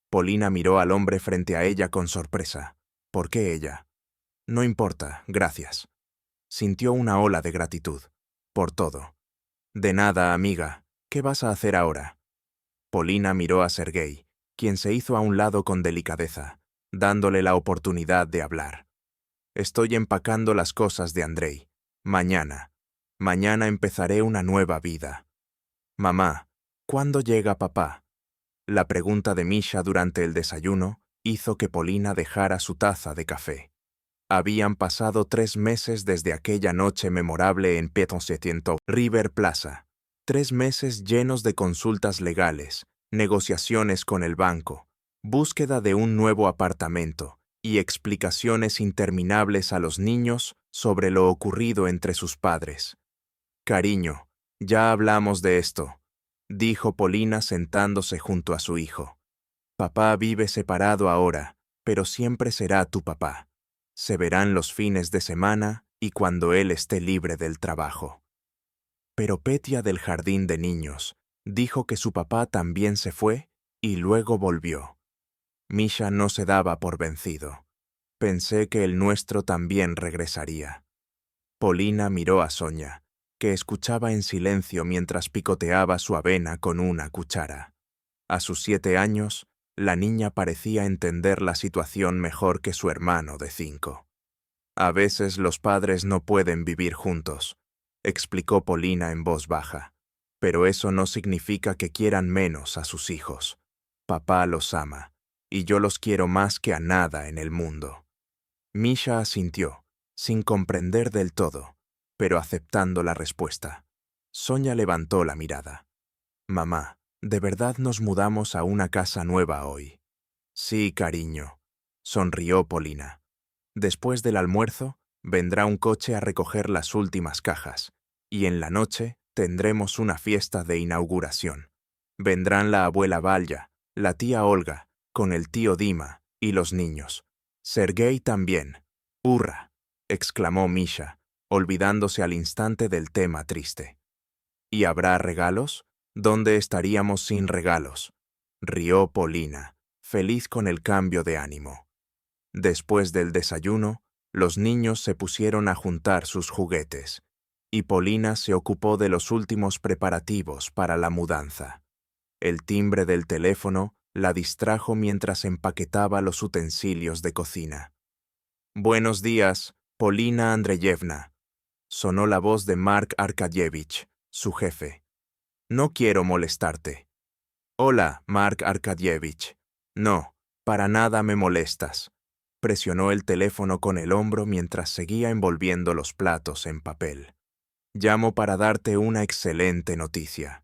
Speaker 1: Polina miró al hombre frente a ella con sorpresa. ¿Por qué ella? No importa, gracias. Sintió una ola de gratitud. Por todo. De nada, amiga. ¿Qué vas a hacer ahora? Polina miró a Sergei, quien se hizo a un lado con delicadeza, dándole la oportunidad de hablar. Estoy empacando las cosas de Andrei. Mañana. Mañana empezaré una nueva vida. Mamá, ¿cuándo llega papá? La pregunta de Misha durante el desayuno hizo que Polina dejara su taza de café. Habían pasado 3 meses desde aquella noche memorable en Piéton River Plaza. 3 meses llenos de consultas legales, negociaciones con el banco, búsqueda de un nuevo apartamento y explicaciones interminables a los niños sobre lo ocurrido entre sus padres. Cariño, ya hablamos de esto, dijo Polina sentándose junto a su hijo. Papá vive separado ahora, pero siempre será tu papá. Se verán los fines de semana y cuando él esté libre del trabajo. Pero Petia del jardín de niños dijo que su papá también se fue y luego volvió. Misha no se daba por vencido. Pensé que el nuestro también regresaría. Polina miró a Sonia, que escuchaba en silencio mientras picoteaba su avena con una cuchara. A sus 7 años, la niña parecía entender la situación mejor que su hermano de 5. A veces los padres no pueden vivir juntos, explicó Polina en voz baja, pero eso no significa que quieran menos a sus hijos. Papá los ama, y yo los quiero más que a nada en el mundo. Misha asintió, sin comprender del todo, pero aceptando la respuesta. Sonia levantó la mirada. Mamá, ¿de verdad nos mudamos a una casa nueva hoy? Sí, cariño, sonrió Polina. Después del almuerzo, vendrá un coche a recoger las últimas cajas, y en la noche tendremos una fiesta de inauguración. Vendrán la abuela Valya, la tía Olga, con el tío Dima y los niños. Sergei también. ¡Hurra!, exclamó Misha, olvidándose al instante del tema triste. ¿Y habrá regalos? ¿Dónde estaríamos sin regalos? Rió Polina, feliz con el cambio de ánimo. Después del desayuno, los niños se pusieron a juntar sus juguetes, y Polina se ocupó de los últimos preparativos para la mudanza. El timbre del teléfono la distrajo mientras empaquetaba los utensilios de cocina. «Buenos días, Polina Andreyevna», sonó la voz de Mark Arkadievich, su jefe. «No quiero molestarte». «Hola, Mark Arkadievich. No, para nada me molestas. Presionó el teléfono con el hombro mientras seguía envolviendo los platos en papel. Llamo para darte una excelente noticia.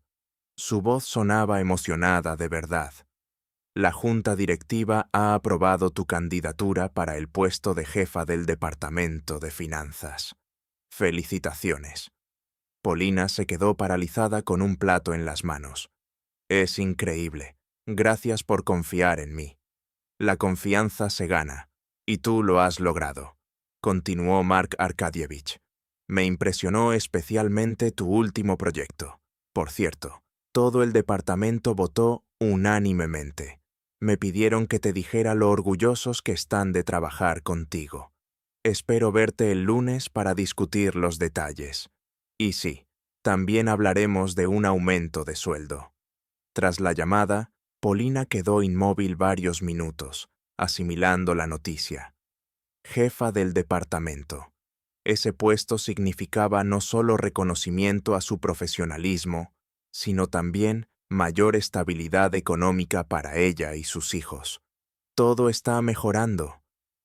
Speaker 1: Su voz sonaba emocionada de verdad. La junta directiva ha aprobado tu candidatura para el puesto de jefa del departamento de finanzas. Felicitaciones. Paulina se quedó paralizada con un plato en las manos. Es increíble. Gracias por confiar en mí. La confianza se gana, y tú lo has logrado, continuó Mark Arkadievich. Me impresionó especialmente tu último proyecto. Por cierto, todo el departamento votó unánimemente. Me pidieron que te dijera lo orgullosos que están de trabajar contigo. Espero verte el lunes para discutir los detalles. Y sí, también hablaremos de un aumento de sueldo. Tras la llamada, Paulina quedó inmóvil varios minutos, asimilando la noticia. Jefa del departamento. Ese puesto significaba no solo reconocimiento a su profesionalismo, sino también mayor estabilidad económica para ella y sus hijos. Todo está mejorando,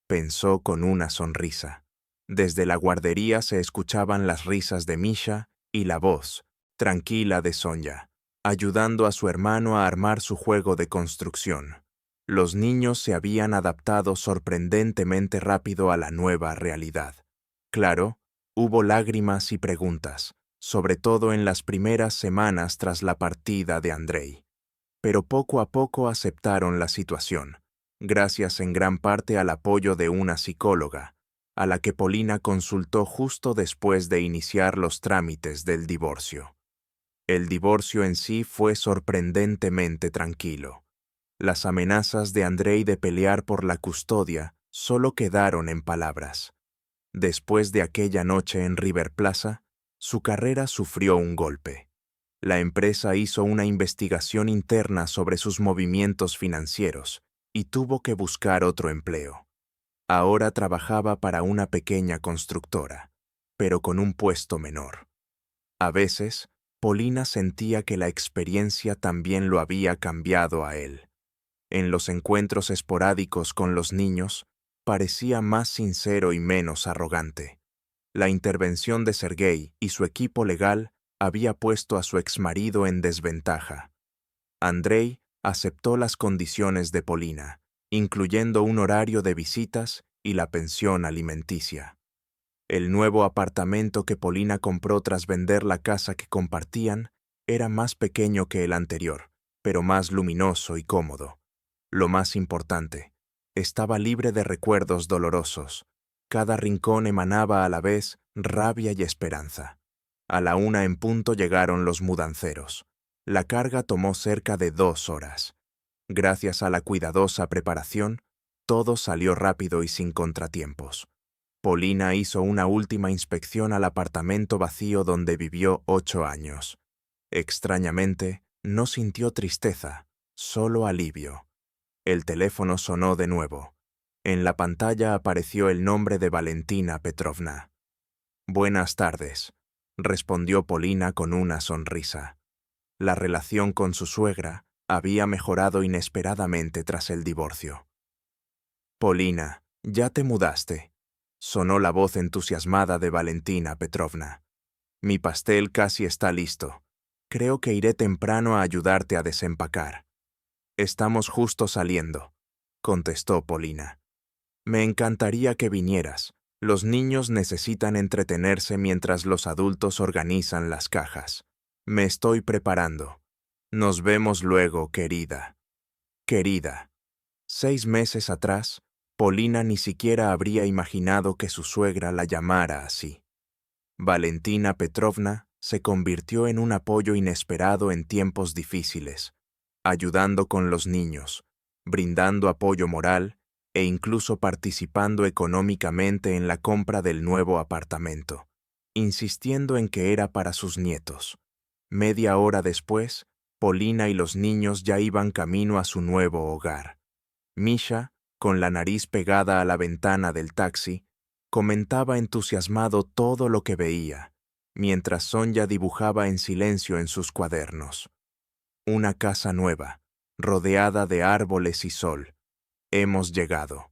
Speaker 1: pensó con una sonrisa. Desde la guardería se escuchaban las risas de Misha y la voz, tranquila de Sonia, ayudando a su hermano a armar su juego de construcción. Los niños se habían adaptado sorprendentemente rápido a la nueva realidad. Claro, hubo lágrimas y preguntas, sobre todo en las primeras semanas tras la partida de Andrei. Pero poco a poco aceptaron la situación, gracias en gran parte al apoyo de una psicóloga, a la que Paulina consultó justo después de iniciar los trámites del divorcio. El divorcio en sí fue sorprendentemente tranquilo. Las amenazas de Andrei de pelear por la custodia solo quedaron en palabras. Después de aquella noche en River Plaza, su carrera sufrió un golpe. La empresa hizo una investigación interna sobre sus movimientos financieros y tuvo que buscar otro empleo. Ahora trabajaba para una pequeña constructora, pero con un puesto menor. A veces, Paulina sentía que la experiencia también lo había cambiado a él. En los encuentros esporádicos con los niños, parecía más sincero y menos arrogante. La intervención de Sergei y su equipo legal había puesto a su exmarido en desventaja. Andrei aceptó las condiciones de Paulina, incluyendo un horario de visitas y la pensión alimenticia. El nuevo apartamento que Paulina compró tras vender la casa que compartían era más pequeño que el anterior, pero más luminoso y cómodo. Lo más importante, estaba libre de recuerdos dolorosos. Cada rincón emanaba a la vez rabia y esperanza. A la 1 en punto llegaron los mudanceros. La carga tomó cerca de 2 horas. Gracias a la cuidadosa preparación, todo salió rápido y sin contratiempos. Paulina hizo una última inspección al apartamento vacío donde vivió 8 años. Extrañamente, no sintió tristeza, solo alivio. El teléfono sonó de nuevo. En la pantalla apareció el nombre de Valentina Petrovna. «Buenas tardes», respondió Paulina con una sonrisa. La relación con su suegra había mejorado inesperadamente tras el divorcio. «Paulina, ¿ya te mudaste?», sonó la voz entusiasmada de Valentina Petrovna. «Mi pastel casi está listo. Creo que iré temprano a ayudarte a desempacar». «Estamos justo saliendo», contestó Paulina. «Me encantaría que vinieras. Los niños necesitan entretenerse mientras los adultos organizan las cajas. Me estoy preparando. Nos vemos luego, querida». Querida. 6 meses atrás, Paulina ni siquiera habría imaginado que su suegra la llamara así. Valentina Petrovna se convirtió en un apoyo inesperado en tiempos difíciles, ayudando con los niños, brindando apoyo moral e incluso participando económicamente en la compra del nuevo apartamento, insistiendo en que era para sus nietos. Media hora después, Paulina y los niños ya iban camino a su nuevo hogar. Misha, con la nariz pegada a la ventana del taxi, comentaba entusiasmado todo lo que veía, mientras Sonia dibujaba en silencio en sus cuadernos. Una casa nueva, rodeada de árboles y sol. Hemos llegado.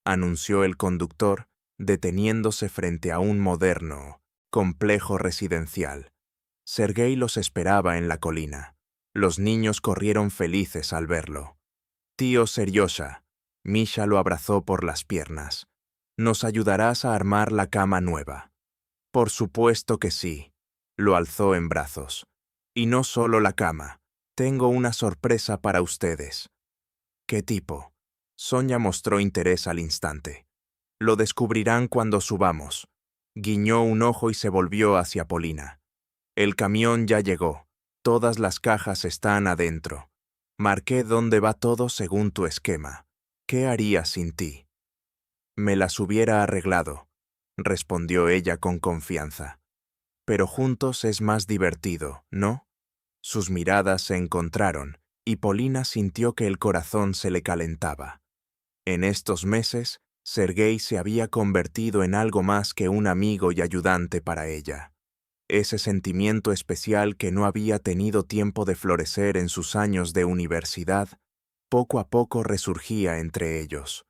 Speaker 1: anunció el conductor, deteniéndose frente a un moderno complejo residencial. Sergei los esperaba en la colina. Los niños corrieron felices al verlo. Tío Seriosha, Misha lo abrazó por las piernas. ¿Nos ayudarás a armar la cama nueva? Por supuesto que sí. Lo alzó en brazos. Y no solo la cama. Tengo una sorpresa para ustedes. ¿Qué tipo? Sonia mostró interés al instante. Lo descubrirán cuando subamos. Guiñó un ojo y se volvió hacia Polina. El camión ya llegó. Todas las cajas están adentro. Marqué dónde va todo según tu esquema. ¿Qué haría sin ti? Me las hubiera arreglado, respondió ella con confianza. Pero juntos es más divertido, ¿no? Sus miradas se encontraron, y Polina sintió que el corazón se le calentaba. En estos meses, Sergei se había convertido en algo más que un amigo y ayudante para ella. Ese sentimiento especial que no había tenido tiempo de florecer en sus años de universidad, poco a poco resurgía entre ellos.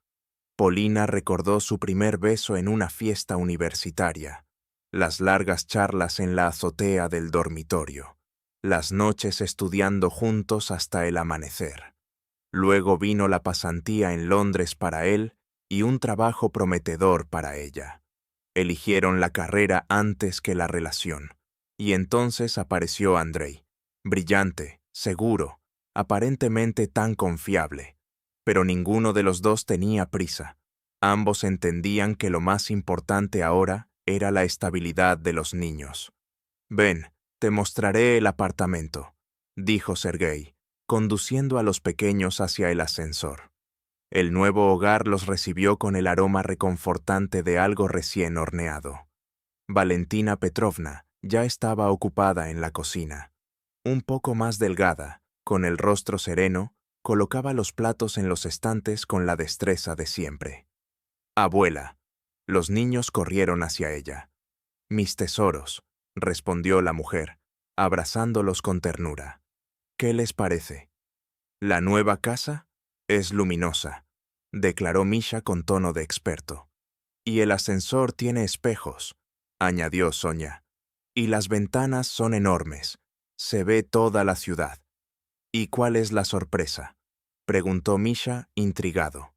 Speaker 1: Polina recordó su primer beso en una fiesta universitaria, las largas charlas en la azotea del dormitorio, las noches estudiando juntos hasta el amanecer. Luego vino la pasantía en Londres para él y un trabajo prometedor para ella. Eligieron la carrera antes que la relación. Y entonces apareció Andrei, brillante, seguro, aparentemente tan confiable. Pero ninguno de los dos tenía prisa. Ambos entendían que lo más importante ahora era la estabilidad de los niños. «Ven, te mostraré el apartamento», dijo Sergei, conduciendo a los pequeños hacia el ascensor. El nuevo hogar los recibió con el aroma reconfortante de algo recién horneado. Valentina Petrovna ya estaba ocupada en la cocina. Un poco más delgada, con el rostro sereno, colocaba los platos en los estantes con la destreza de siempre. «Abuela». Los niños corrieron hacia ella. «Mis tesoros», respondió la mujer, abrazándolos con ternura. «¿Qué les parece?» «La nueva casa es luminosa», declaró Misha con tono de experto. «Y el ascensor tiene espejos», añadió Sonia. «Y las ventanas son enormes. Se ve toda la ciudad». «¿Y cuál es la sorpresa?», preguntó Misha, intrigado.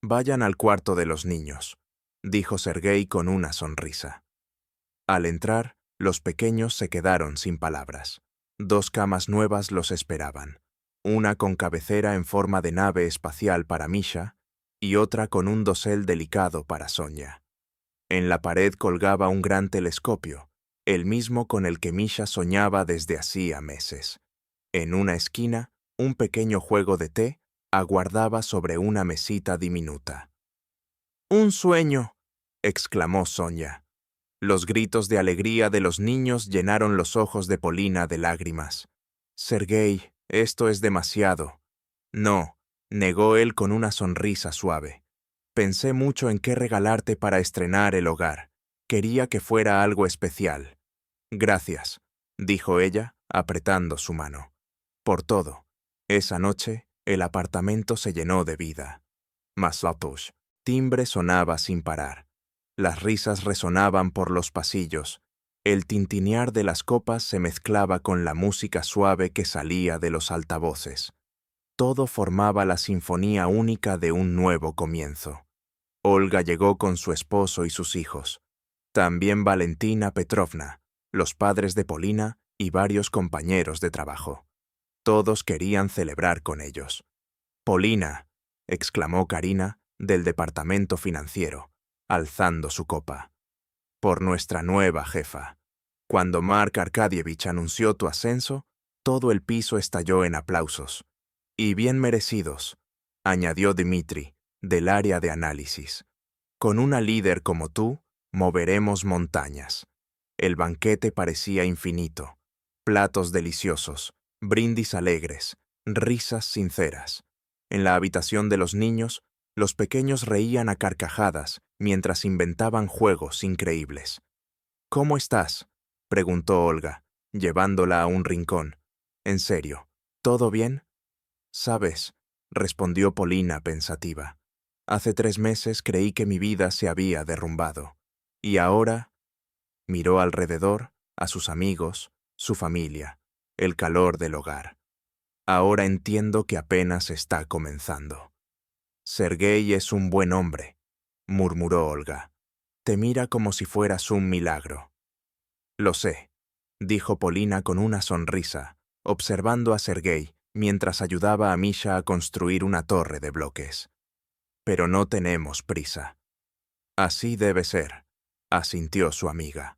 Speaker 1: «Vayan al cuarto de los niños», dijo Sergei con una sonrisa. Al entrar, los pequeños se quedaron sin palabras. 2 camas nuevas los esperaban, una con cabecera en forma de nave espacial para Misha y otra con un dosel delicado para Sonia. En la pared colgaba un gran telescopio, el mismo con el que Misha soñaba desde hacía meses. En una esquina, un pequeño juego de té aguardaba sobre una mesita diminuta. «¡Un sueño!», exclamó Sonia. Los gritos de alegría de los niños llenaron los ojos de Polina de lágrimas. «Sergei, esto es demasiado». «No», negó él con una sonrisa suave. «Pensé mucho en qué regalarte para estrenar el hogar. Quería que fuera algo especial». «Gracias», dijo ella, apretando su mano. «Por todo». Esa noche, el apartamento se llenó de vida. Maslatosh, timbre sonaba sin parar. Las risas resonaban por los pasillos. El tintinear de las copas se mezclaba con la música suave que salía de los altavoces. Todo formaba la sinfonía única de un nuevo comienzo. Olga llegó con su esposo y sus hijos. También Valentina Petrovna, los padres de Polina y varios compañeros de trabajo. Todos querían celebrar con ellos. «Polina», exclamó Karina, del departamento financiero, alzando su copa. «Por nuestra nueva jefa. Cuando Mark Arkadievich anunció tu ascenso, todo el piso estalló en aplausos. Y bien merecidos», añadió Dmitri, del área de análisis. «Con una líder como tú, moveremos montañas». El banquete parecía infinito. Platos deliciosos, brindis alegres, risas sinceras. En la habitación de los niños, los pequeños reían a carcajadas mientras inventaban juegos increíbles. «¿Cómo estás?», preguntó Olga, llevándola a un rincón. «En serio, ¿todo bien?». «Sabes», respondió Polina pensativa. Hace 3 meses creí que mi vida se había derrumbado. Y ahora miró alrededor, a sus amigos, su familia, el calor del hogar. Ahora entiendo que apenas está comenzando. Sergei es un buen hombre, murmuró Olga. Te mira como si fueras un milagro. Lo sé, dijo Polina con una sonrisa, observando a Sergei mientras ayudaba a Misha a construir una torre de bloques. Pero no tenemos prisa. Así debe ser, asintió su amiga.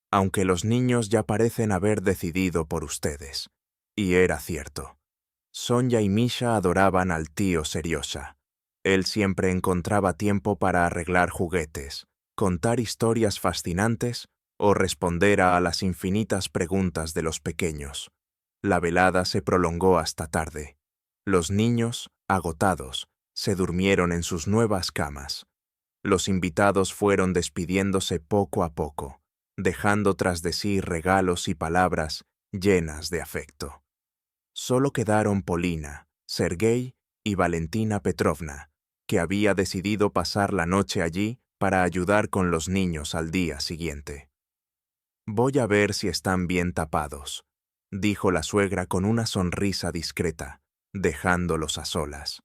Speaker 1: Aunque los niños ya parecen haber decidido por ustedes. Y era cierto. Sonia y Misha adoraban al tío Seriosa. Él siempre encontraba tiempo para arreglar juguetes, contar historias fascinantes o responder a las infinitas preguntas de los pequeños. La velada se prolongó hasta tarde. Los niños, agotados, se durmieron en sus nuevas camas. Los invitados fueron despidiéndose poco a poco, dejando tras de sí regalos y palabras llenas de afecto. Solo quedaron Polina, Sergei y Valentina Petrovna, que había decidido pasar la noche allí para ayudar con los niños al día siguiente. Voy a ver si están bien tapados, dijo la suegra con una sonrisa discreta, dejándolos a solas.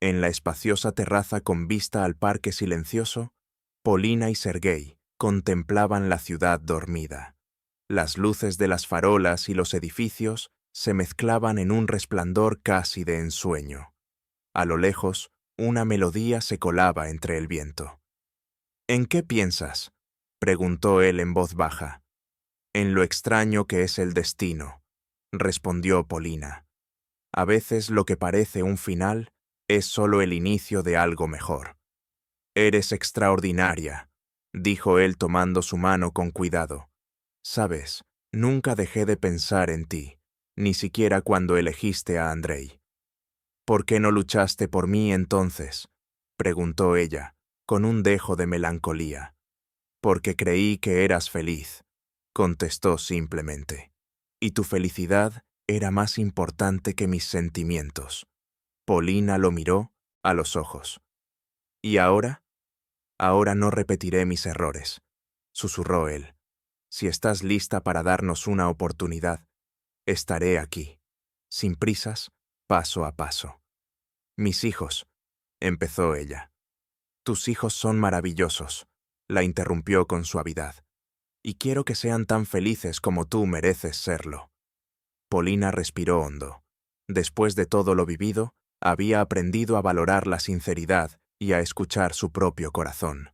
Speaker 1: En la espaciosa terraza con vista al parque silencioso, Polina y Sergei contemplaban la ciudad dormida. Las luces de las farolas y los edificios se mezclaban en un resplandor casi de ensueño. A lo lejos, una melodía se colaba entre el viento. ¿En qué piensas?, preguntó él en voz baja. En lo extraño que es el destino, respondió Polina. A veces lo que parece un final es solo el inicio de algo mejor. Eres extraordinaria, dijo él tomando su mano con cuidado. Sabes, nunca dejé de pensar en ti, ni siquiera cuando elegiste a Andrei. ¿Por qué no luchaste por mí entonces?, preguntó ella, con un dejo de melancolía. Porque creí que eras feliz, contestó simplemente. Y tu felicidad era más importante que mis sentimientos. Polina lo miró a los ojos. ¿Y ahora? Ahora no repetiré mis errores, susurró él. Si estás lista para darnos una oportunidad, estaré aquí, sin prisas, paso a paso. Mis hijos, empezó ella. Tus hijos son maravillosos, la interrumpió con suavidad. Y quiero que sean tan felices como tú mereces serlo. Polina respiró hondo. Después de todo lo vivido, había aprendido a valorar la sinceridad y a escuchar su propio corazón.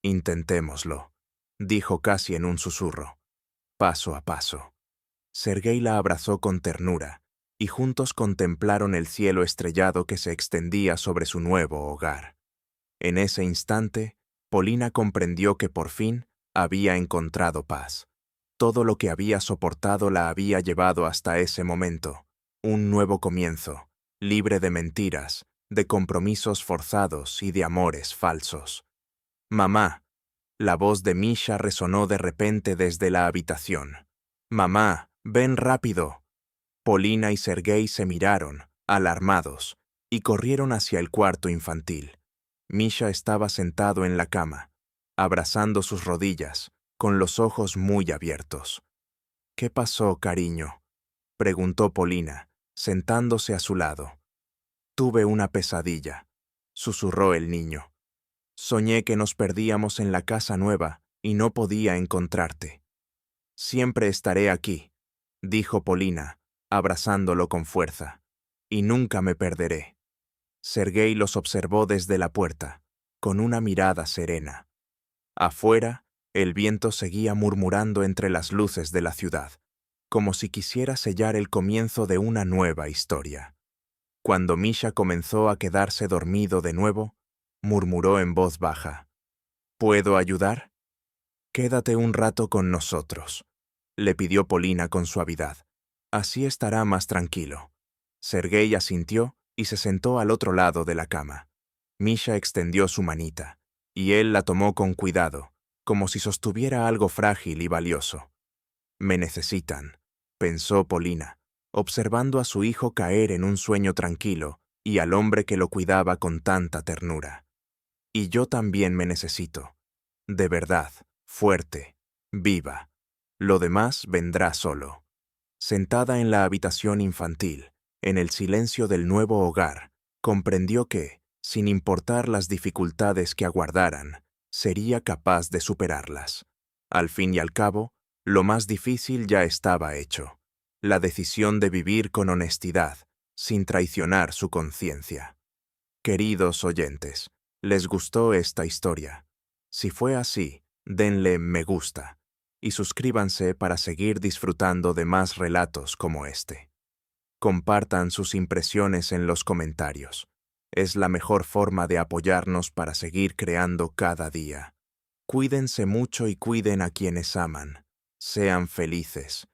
Speaker 1: Intentémoslo, dijo casi en un susurro, paso a paso. Sergei la abrazó con ternura, y juntos contemplaron el cielo estrellado que se extendía sobre su nuevo hogar. En ese instante, Polina comprendió que por fin había encontrado paz. Todo lo que había soportado la había llevado hasta ese momento, un nuevo comienzo, libre de mentiras, de compromisos forzados y de amores falsos. «Mamá», la voz de Misha resonó de repente desde la habitación. «Mamá, ven rápido». Polina y Sergei se miraron, alarmados, y corrieron hacia el cuarto infantil. Misha estaba sentado en la cama, abrazando sus rodillas, con los ojos muy abiertos. «¿Qué pasó, cariño?», preguntó Polina, sentándose a su lado. «Tuve una pesadilla», susurró el niño. «Soñé que nos perdíamos en la casa nueva y no podía encontrarte». «Siempre estaré aquí», dijo Polina, abrazándolo con fuerza, «y nunca me perderé». Sergei los observó desde la puerta, con una mirada serena. Afuera, el viento seguía murmurando entre las luces de la ciudad, como si quisiera sellar el comienzo de una nueva historia. Cuando Misha comenzó a quedarse dormido de nuevo, murmuró en voz baja, «¿Puedo ayudar?». «Quédate un rato con nosotros», le pidió Polina con suavidad. «Así estará más tranquilo». Sergei asintió y se sentó al otro lado de la cama. Misha extendió su manita, y él la tomó con cuidado, como si sostuviera algo frágil y valioso. «Me necesitan», pensó Polina, observando a su hijo caer en un sueño tranquilo y al hombre que lo cuidaba con tanta ternura. Y yo también me necesito. De verdad, fuerte, viva. Lo demás vendrá solo. Sentada en la habitación infantil, en el silencio del nuevo hogar, comprendió que, sin importar las dificultades que aguardaran, sería capaz de superarlas. Al fin y al cabo, lo más difícil ya estaba hecho. La decisión de vivir con honestidad, sin traicionar su conciencia. Queridos oyentes, ¿les gustó esta historia? Si fue así, denle me gusta y suscríbanse para seguir disfrutando de más relatos como este. Compartan sus impresiones en los comentarios. Es la mejor forma de apoyarnos para seguir creando cada día. Cuídense mucho y cuiden a quienes aman. Sean felices.